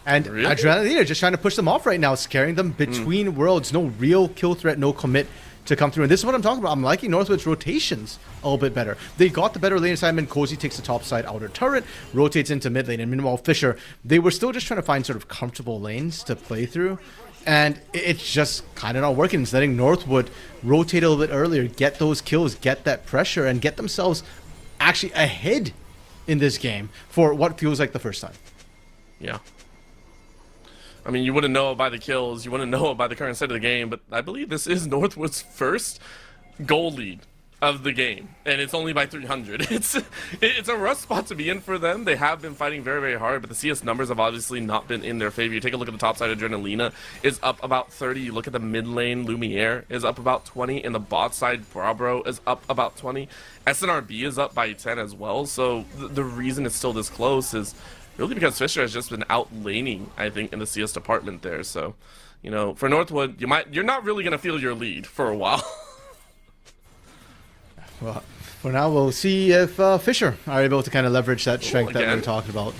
And Adrenalina just trying to push them off right now, scaring them between worlds. No real kill threat, no commit to come through. And this is what I'm talking about. I'm liking Northwood's rotations a little bit better. They got the better lane assignment. Cozy takes the top side outer turret, rotates into mid lane. And meanwhile, Fisher, they were still just trying to find sort of comfortable lanes to play through. And it's just kind of not working. It's letting Northwood rotate a little bit earlier, get those kills, get that pressure, and get themselves actually ahead in this game for what feels like the first time. Yeah. I mean, you wouldn't know it by the kills, you wouldn't know it by the current state of the game, but I believe this is Northwood's first goal lead of the game, and it's only by 300. It's a rough spot to be in for them. They have been fighting very, very hard, but the CS numbers have obviously not been in their favor. You take a look at the top side, Adrenalina is up about 30. You look at the mid lane, Lumiere is up about 20, and the bot side, Brabro is up about 20. SNRB is up by 10 as well, so the reason it's still this close is really because Fisher has just been out-laning, I think, in the CS department there. So, you know, for Northwood, you're not really going to feel your lead for a while. Well, for now, we'll see if Fisher are able to kind of leverage that strength that we were talking about.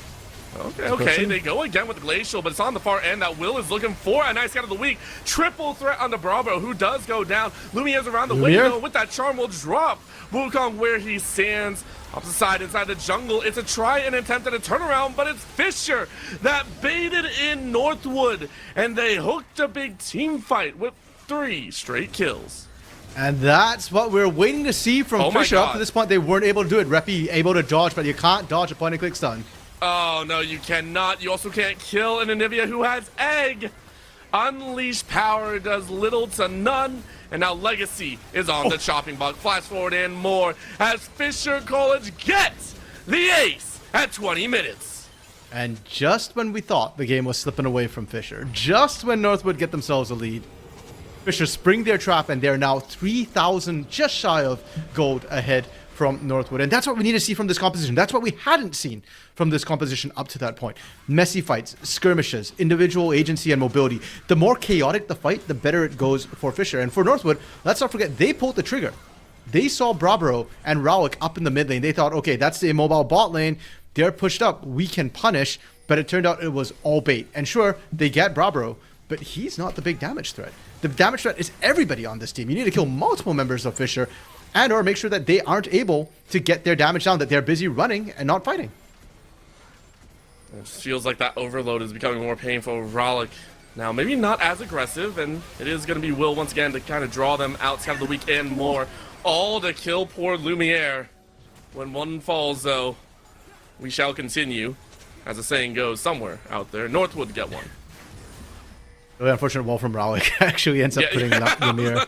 Okay, they go again with the Glacial, but it's on the far end that Will is looking for a nice count of the week. Triple threat on the Bravo, who does go down. Lumiere's around the window with that charm will drop Wukong where he stands. Opposite side inside the jungle. It's a try and attempt at a turnaround, but it's Fisher that baited in Northwood, and they hooked a big team fight with 3 straight kills. And that's what we're waiting to see from Fisher. Up to this point, they weren't able to do it. Reppy able to dodge, but you can't dodge a point-and-click stun. Oh, no, you cannot. You also can't kill an Anivia who has Egg. Unleash power does little to none. And now Legacy is on the chopping block. Flash forward and more as Fisher College gets the ace at 20 minutes. And just when we thought the game was slipping away from Fisher, just when Northwood get themselves a lead, Fisher spring their trap, and they're now 3,000, just shy of gold ahead from Northwood. And that's what we need to see from this composition. That's what we hadn't seen from this composition up to that point. Messy fights, skirmishes, individual agency and mobility. The more chaotic the fight, the better it goes for Fisher. And for Northwood, let's not forget, they pulled the trigger. They saw Brabro and Rauik up in the mid lane. They thought, okay, that's the immobile bot lane. They're pushed up. We can punish. But it turned out it was all bait. And sure, they get Brabro, but he's not the big damage threat. The damage threat is everybody on this team. You need to kill multiple members of Fisher and or make sure that they aren't able to get their damage down, that they're busy running and not fighting. It just feels like that overload is becoming more painful. Rollick now maybe not as aggressive, and it is going to be Will once again to kind of draw them outside of the week and more. All to kill poor Lumiere. When one falls, though, we shall continue. As the saying goes, somewhere out there, Northwood get one. The unfortunate wall from Rauik actually ends up putting up Lumiere.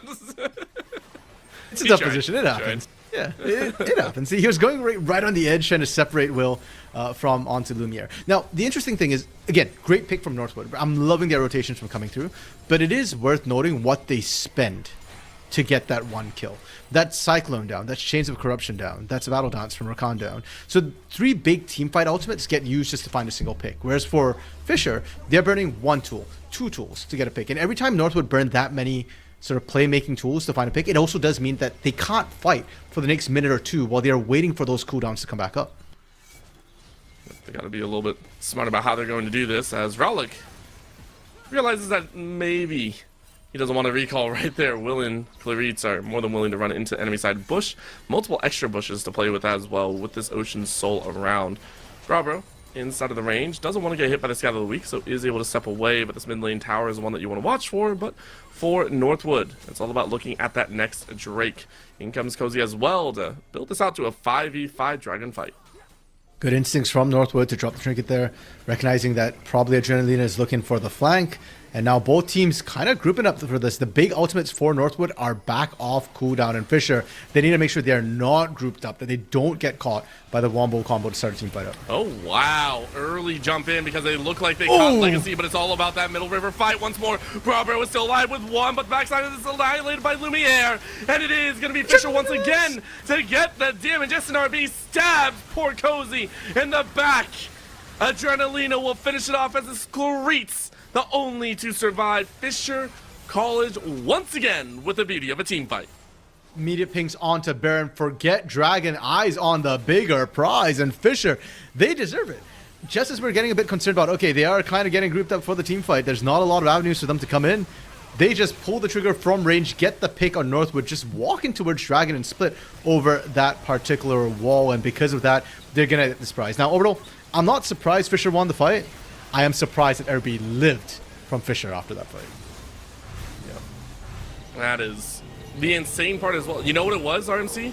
It's a tough position. It happens. Yeah, it happens. See, he was going right on the edge, trying to separate Will from onto Lumiere. Now, the interesting thing is, again, great pick from Northwood. I'm loving their rotations from coming through, but it is worth noting what they spend to get that one kill. That's Cyclone down. That's Chains of Corruption down. That's Battle Dance from Rakan down. So 3 big teamfight ultimates get used just to find a single pick. Whereas for Fisher, they're burning 1 tool, 2 tools to get a pick. And every time Northwood burn that many sort of playmaking tools to find a pick, it also does mean that they can't fight for the next minute or 2 while they're waiting for those cooldowns to come back up. They got to be a little bit smart about how they're going to do this, as Raulik realizes that maybe he doesn't want to recall right there. Will and Claritz are more than willing to run into enemy side bush. Multiple extra bushes to play with as well, with this Ocean Soul around. Brabro, inside of the range, doesn't want to get hit by the Scout of the Week, so is able to step away, but this mid lane tower is the one that you want to watch for. But for Northwood, it's all about looking at that next Drake. In comes Cozy as well to build this out to a 5v5 dragon fight. Good instincts from Northwood to drop the trinket there, recognizing that probably Adrenalina is looking for the flank. And now both teams kind of grouping up for this. The big ultimates for Northwood are back off cooldown, and Fisher, they need to make sure they are not grouped up, that they don't get caught by the wombo combo to start a team fight up. Oh, wow. Early jump in because they look like they caught Legacy, but it's all about that middle river fight once more. Bravo is still alive with one, but backside is annihilated by Lumiere. And it is going to be Fisher once again to get the damage. SNRB stabs poor Cozy in the back. Adrenalina will finish it off as the Screets, the only to survive. Fisher College once again with the beauty of a team fight. Immediate pings onto Baron. Forget Dragon. Eyes on the bigger prize. And Fisher, they deserve it. Just as we're getting a bit concerned about, okay, they are kind of getting grouped up for the team fight. There's not a lot of avenues for them to come in. They just pull the trigger from range, get the pick on Northwood, just walking towards Dragon and split over that particular wall. And because of that, they're going to get this prize. Now, Orbital, I'm not surprised Fisher won the fight. I am surprised that RB lived from Fisher after that fight. Yeah. That is the insane part as well. You know what it was, RMC?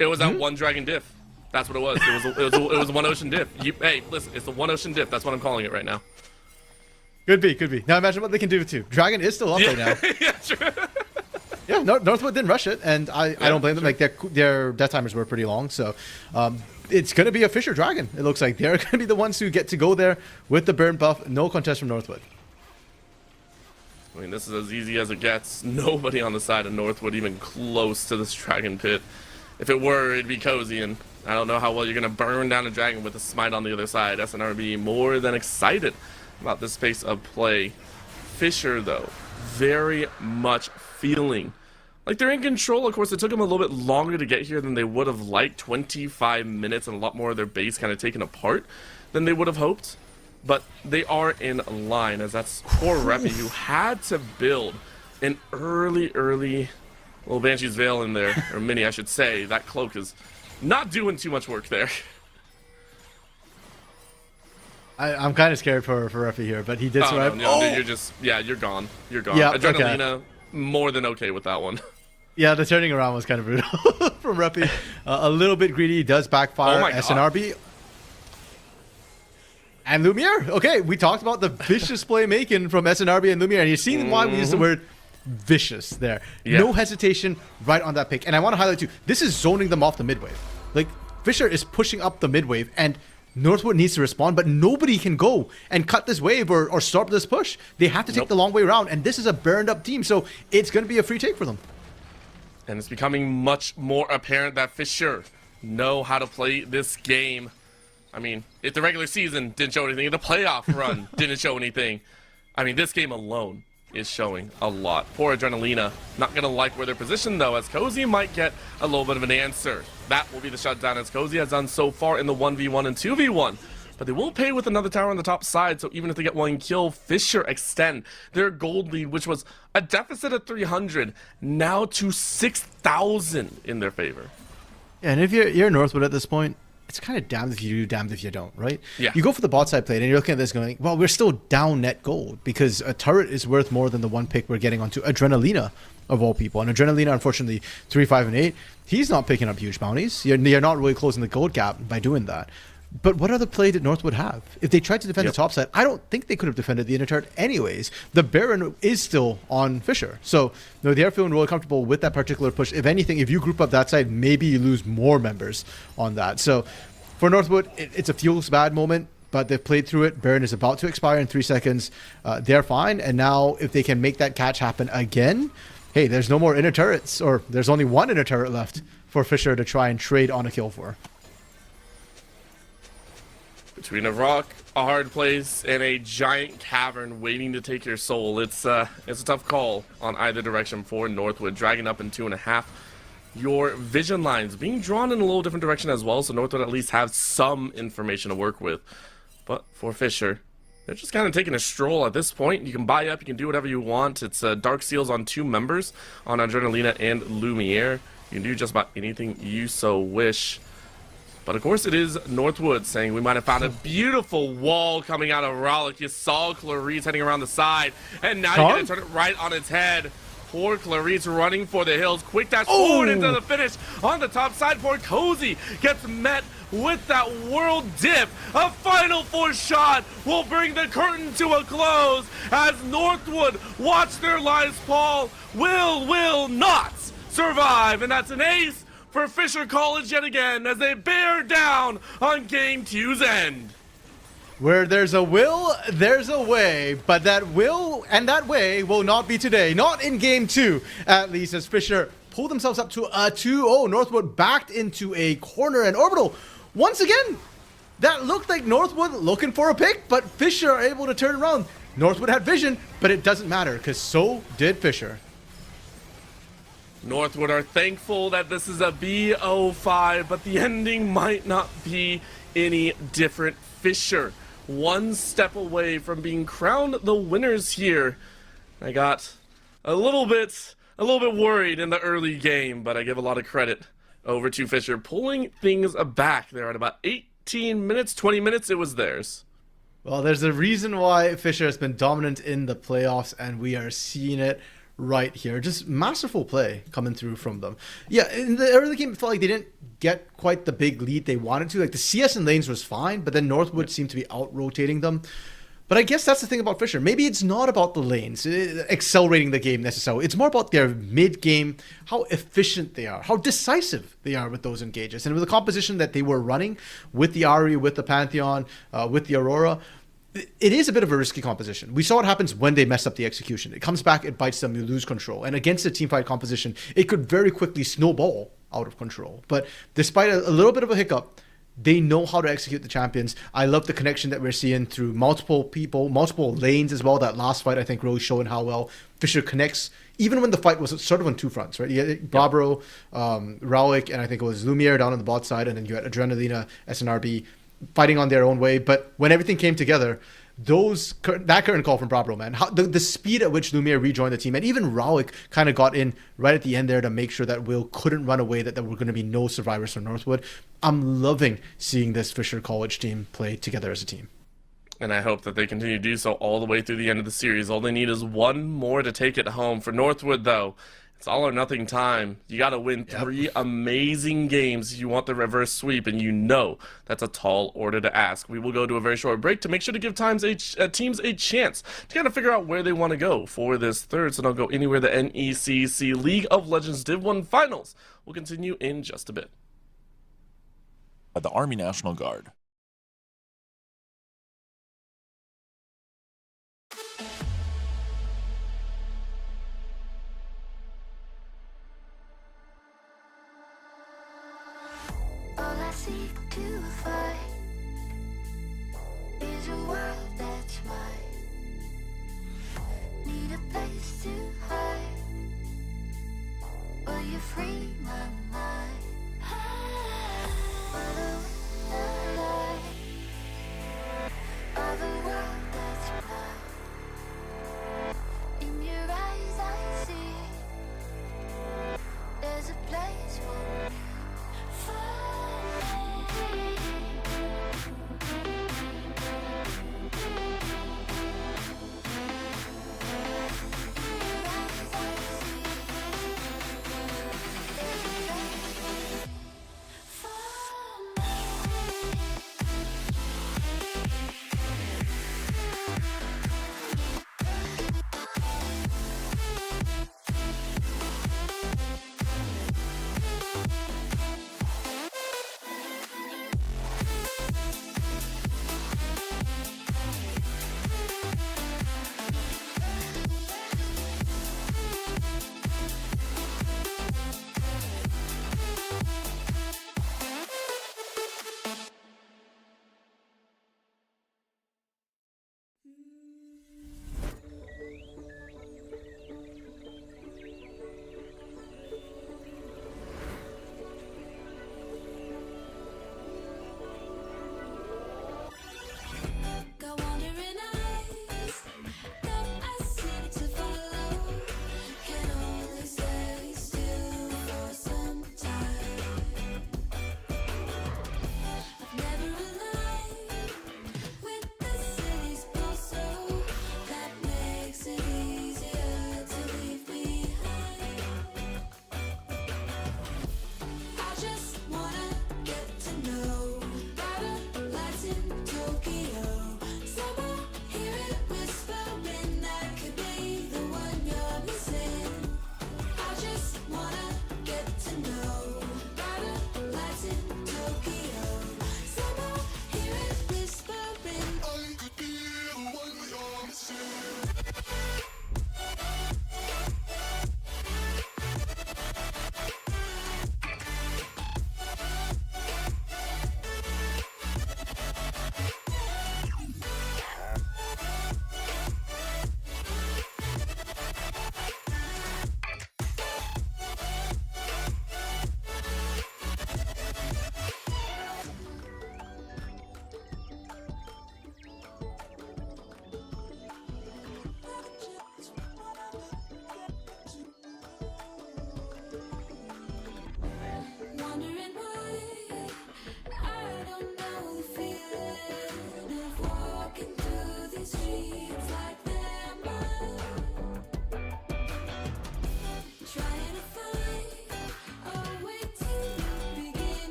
It was that one Dragon diff. That's what it was. It was a one ocean diff. Hey, listen, it's the one ocean diff. That's what I'm calling it right now. Could be. Now imagine what they can do too. Dragon is still up right now. Yeah, true. Yeah, Northwood didn't rush it, and I don't blame them. Like their death timers were pretty long, so it's going to be a Fisher Dragon. It looks like they're going to be the ones who get to go there with the burn buff. No contest from Northwood. I mean, this is as easy as it gets. Nobody on the side of Northwood even close to this Dragon Pit. If it were, it'd be Cozy, and I don't know how well you're going to burn down a Dragon with a smite on the other side. SNRB more than excited about this pace of play. Fisher, though, very much feeling like they're in control. Of course, it took them a little bit longer to get here than they would have liked. 25 minutes and a lot more of their base kind of taken apart than they would have hoped. But they are in line, as that's poor Reppy, who had to build an early little Banshee's Veil in there, or mini, I should say. That cloak is not doing too much work there. I'm kind of scared for Reppy here, but he did survive. No, you're just, you're gone. You're gone. Yeah, Adrenalina, okay. More than okay with that one. Yeah, the turning around was kind of brutal from Reppy. A little bit greedy, does backfire. Oh my God. SNRB. And Lumiere. Okay, we talked about the vicious playmaking from SNRB and Lumiere, and you've seen why we use the word vicious there. Yeah. No hesitation right on that pick. And I want to highlight too, this is zoning them off the midwave. Like, Fisher is pushing up the midwave, and Northwood needs to respond, but nobody can go and cut this wave or stop this push. They have to take the long way around, and this is a burned up team, so it's going to be a free take for them. And it's becoming much more apparent that Fisher know how to play this game. I mean, if the regular season didn't show anything, if the playoff run didn't show anything, I mean, this game alone is showing a lot. Poor Adrenalina, not going to like where they're positioned, though, as Cozy might get a little bit of an answer. That will be the shutdown, as Cozy has done so far in the 1v1 and 2v1. But they will pay with another tower on the top side, so even if they get one kill, Fisher extend their gold lead, which was a deficit of 300, now to 6,000 in their favor. Yeah, and if you're Northwood at this point, it's kind of damned if you do, damned if you don't, right? Yeah. You go for the bot side plate, and you're looking at this going, well, we're still down net gold because a turret is worth more than the one pick we're getting onto Adrenalina, of all people. And Adrenalina, unfortunately, 3, 5, and 8, he's not picking up huge bounties. You're not really closing the gold gap by doing that. But what other play did Northwood have? If they tried to defend the top side, I don't think they could have defended the inner turret anyways. The Baron is still on Fisher. So no, they are feeling really comfortable with that particular push. If anything, if you group up that side, maybe you lose more members on that. So for Northwood, it's a feels bad moment, but they've played through it. Baron is about to expire in 3 seconds. They're fine. And now if they can make that catch happen again, hey, there's no more inner turrets, or there's only one inner turret left for Fisher to try and trade on a kill for. Between a rock, a hard place, and a giant cavern waiting to take your soul, it's a tough call on either direction for Northwood. Dragging up in 2.5. Your vision lines being drawn in a little different direction as well, so Northwood at least have some information to work with. But for Fisher, they're just kind of taking a stroll at this point. You can buy up, you can do whatever you want. It's Dark Seals on 2 members, on Adrenalina and Lumiere. You can do just about anything you so wish. But of course it is Northwood saying we might have found a beautiful wall coming out of Rollick. You saw Clarice heading around the side, and now you're going to turn it right on its head. Poor Clarice running for the hills. Quick dash forward into the finish on the top side. Poor Cozy gets met with that world dip. A final four shot will bring the curtain to a close as Northwood watch their lives fall. Will not survive. And that's an ace for Fisher College yet again as they bear down on Game 2's end. Where there's a will, there's a way, but that will and that way will not be today. Not in Game 2, at least, as Fisher pulled themselves up to a 2-0. Northwood backed into a corner, and Orbital, once again, that looked like Northwood looking for a pick, but Fisher are able to turn around. Northwood had vision, but it doesn't matter, because so did Fisher. Northwood are thankful that this is a BO5, but the ending might not be any different. Fisher, one step away from being crowned the winners here. I got a little bit worried in the early game, but I give a lot of credit over to Fisher, pulling things back there at about 18 minutes, 20 minutes, it was theirs. Well, there's a reason why Fisher has been dominant in the playoffs, and we are seeing it right here. Just masterful play coming through from them. Yeah, in the early game, it felt like they didn't get quite the big lead they wanted to. Like the CS and lanes was fine, but then Northwood seemed to be out-rotating them. But I guess that's the thing about Fisher. Maybe it's not about the lanes accelerating the game necessarily. It's more about their mid-game, how efficient they are, how decisive they are with those engages. And with the composition that they were running with the Ari, with the Pantheon, with the Aurora, it is a bit of a risky composition. We saw what happens when they mess up the execution. It comes back, it bites them, you lose control. And against a teamfight composition, it could very quickly snowball out of control. But despite a little bit of a hiccup, they know how to execute the champions. I love the connection that we're seeing through multiple people, multiple lanes as well. That last fight, I think, really showing how well Fisher connects, even when the fight was sort of on two fronts, right? You had Barbaro, Raulik, and I think it was Lumiere down on the bot side, and then you had Adrenalina, SNRB, fighting on their own way. But when everything came together, that curtain call from Barbaro, man, the speed at which Lumiere rejoined the team, and even Raulik kind of got in right at the end there to make sure that Will couldn't run away, that there were going to be no survivors from Northwood. I'm loving seeing this Fisher College team play together as a team. And I hope that they continue to do so all the way through the end of the series. All they need is one more to take it home. For Northwood, though, it's all or nothing time. You got to win 3 amazing games if you want the reverse sweep, and you know that's a tall order to ask. We will go to a very short break to make sure to give teams a chance to kind of figure out where they want to go for this third. So don't go anywhere. The NECC League of Legends Div 1 Finals will continue in just a bit. The Army National Guard. All I seek to find is a world that's mine. Need a place to hide. Will you free my mind? By the window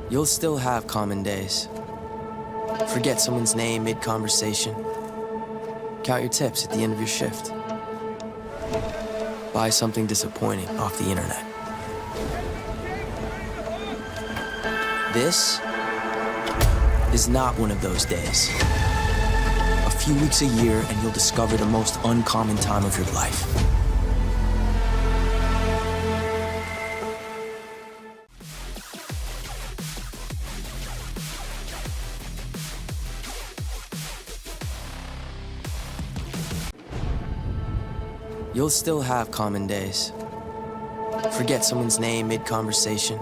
You'll still have common days. Forget someone's name mid-conversation. Count your tips at the end of your shift. Buy something disappointing off the internet. This is not one of those days. A few weeks a year and you'll discover the most uncommon time of your life. You'll still have common days. Forget someone's name mid-conversation.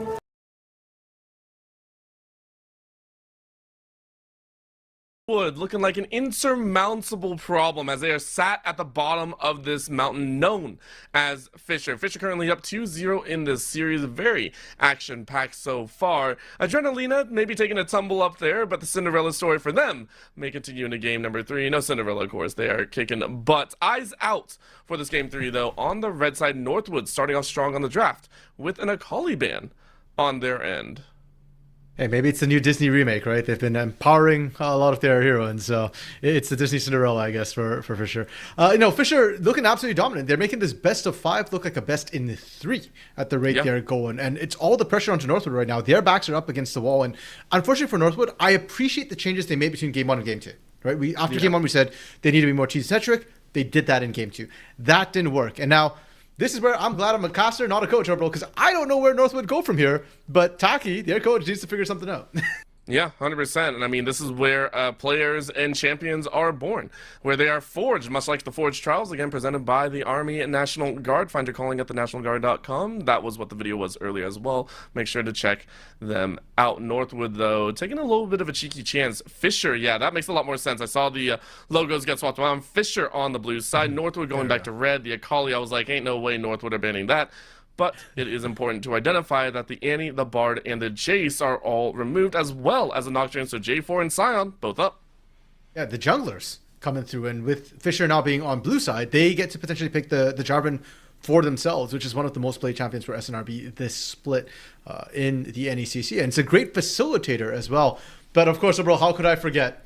Wood looking like an insurmountable problem as they are sat at the bottom of this mountain known as Fisher. Fisher currently up 2-0 in this series. Very action-packed so far. Adrenalina maybe taking a tumble up there, but the Cinderella story for them may continue into game number 3. No Cinderella, of course. They are kicking butt. Eyes out for this game 3, though. On the red side, Northwood starting off strong on the draft with an Akali ban on their end. Hey, maybe it's the new Disney remake, right? They've been empowering a lot of their heroines, so it's the Disney Cinderella, I guess, for Fisher. Fisher looking absolutely dominant. They're making this best of 5 look like a best in 3 at the rate they're going, and it's all the pressure onto Northwood right now. Their backs are up against the wall, and unfortunately for Northwood, I appreciate the changes they made between Game 1 and Game 2. Right? After Game 1, we said they need to be more cheese-centric. They did that in Game 2. That didn't work, and now this is where I'm glad I'm a caster, not a coach, bro, because I don't know where Northwood go from here. But Taki, their coach, needs to figure something out. Yeah, 100%. And I mean, this is where players and champions are born, where they are forged, much like the Forge Trials, again, presented by the Army and National Guard. Find your calling at thenationalguard.com. That was what the video was earlier as well. Make sure to check them out. Northwood, though, taking a little bit of a cheeky chance. Fisher, yeah, that makes a lot more sense. I saw the logos get swapped around. Fisher on the blue side, Northwood going back to red. The Akali, I was like, ain't no way Northwood are banning that. But it is important to identify that the Annie, the Bard, and the Jace are all removed, as well as the Nocturne. So J4 and Scion, both up. Yeah, the junglers coming through. And with Fisher now being on blue side, they get to potentially pick the Jarvan for themselves, which is one of the most played champions for SNRB this split in the NECC. And it's a great facilitator as well. But of course, bro, how could I forget?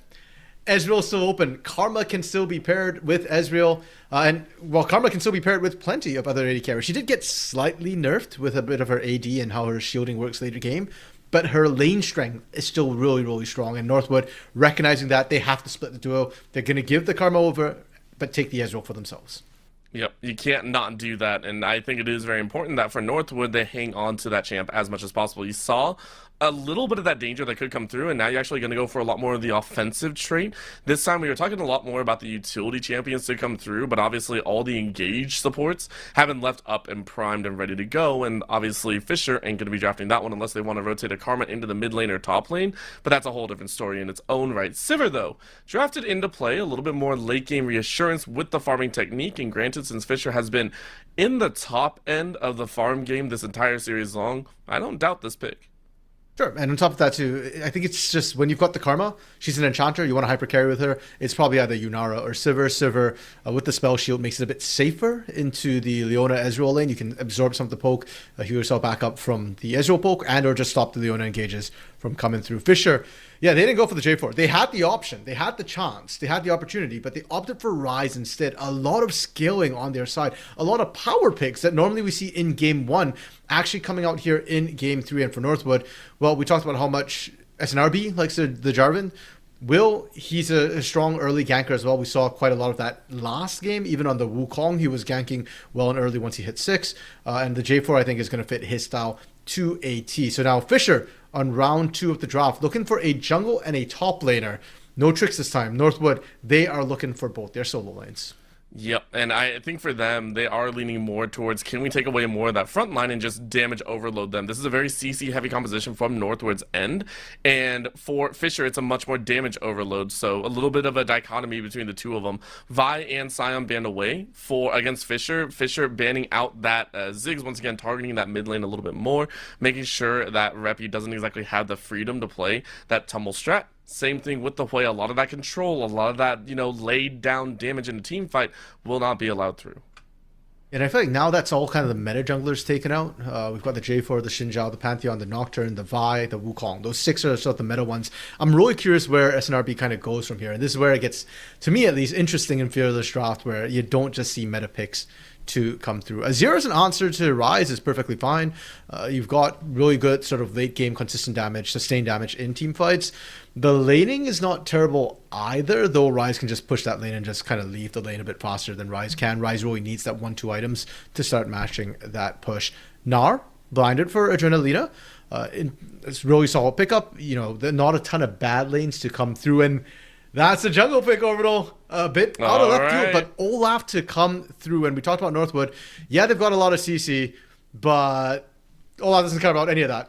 Ezreal's still open. Karma can still be paired with Ezreal. And while Karma can still be paired with plenty of other AD carries, she did get slightly nerfed with a bit of her AD and how her shielding works later game. But her lane strength is still really, really strong. And Northwood, recognizing that, they have to split the duo. They're going to give the Karma over, but take the Ezreal for themselves. Yep, you can't not do that, and I think it is very important that for Northwood, they hang on to that champ as much as possible. You saw a little bit of that danger that could come through, and now you're actually going to go for a lot more of the offensive trait. This time we were talking a lot more about the utility champions to come through, but obviously all the engaged supports have been left up and primed and ready to go, and obviously Fisher ain't going to be drafting that one unless they want to rotate a Karma into the mid lane or top lane, but that's a whole different story in its own right. Sivir, though, drafted into play, a little bit more late game reassurance with the farming technique, and granted, since Fisher has been in the top end of the farm game this entire series long, I don't doubt this pick. Sure, and on top of that too, I think it's just when you've got the Karma, she's an enchanter, you want to hyper carry with her, it's probably either Yunara or Sivir. Sivir with the spell shield makes it a bit safer into the Leona Ezreal lane. You can absorb some of the poke, heal yourself back up from the Ezreal poke, and or just stop the Leona engages from coming through. Fisher, yeah, they didn't go for the J4. They had the option, they had the chance, they had the opportunity, but they opted for Ryze instead. A lot of scaling on their side, a lot of power picks that normally we see in game 1 actually coming out here in game 3. And for Northwood, well, we talked about how much SNRB likes the Jarvan. Will, he's a strong early ganker as well. We saw quite a lot of that last game. Even on the Wukong, he was ganking well and early once he hit 6. And the J4, I think, is going to fit his style to a T. So now Fisher on round 2 of the draft, looking for a jungle and a top laner. No tricks this time. Northwood, they are looking for both their solo lanes. Yep, and I think for them, they are leaning more towards, can we take away more of that front line and just damage overload them? This is a very CC heavy composition from Northwood's end, and for Fisher, it's a much more damage overload, so a little bit of a dichotomy between the two of them. Vi and Scion banned away for against Fisher. Fisher banning out that Ziggs, once again targeting that mid lane a little bit more, making sure that Repi doesn't exactly have the freedom to play that tumble strat. Same thing with the way a lot of that control, a lot of that, laid down damage in a team fight will not be allowed through. And I feel like now that's all kind of the meta junglers taken out. We've got the J4, the Xin Zhao, the Pantheon, the Nocturne, the Vi, the Wukong. Those 6 are sort of the meta ones. I'm really curious where SNRB kind of goes from here. And this is where it gets, to me at least, interesting in Fearless Draft, where you don't just see meta picks to come through. Azir as an answer to Ryze is perfectly fine. You've got really good sort of late game consistent damage, sustained damage in team fights. The laning is not terrible either, though Ryze can just push that lane and just kind of leave the lane a bit faster than Ryze can. Ryze really needs that 1-2 items to start matching that push. Gnar, blinded for Adrenalina. It's really solid pickup. Not a ton of bad lanes to come through, and that's a jungle pick, Orbital. A bit out of left field, but Olaf to come through. And we talked about Northwood. Yeah, they've got a lot of CC, but Olaf doesn't care about any of that.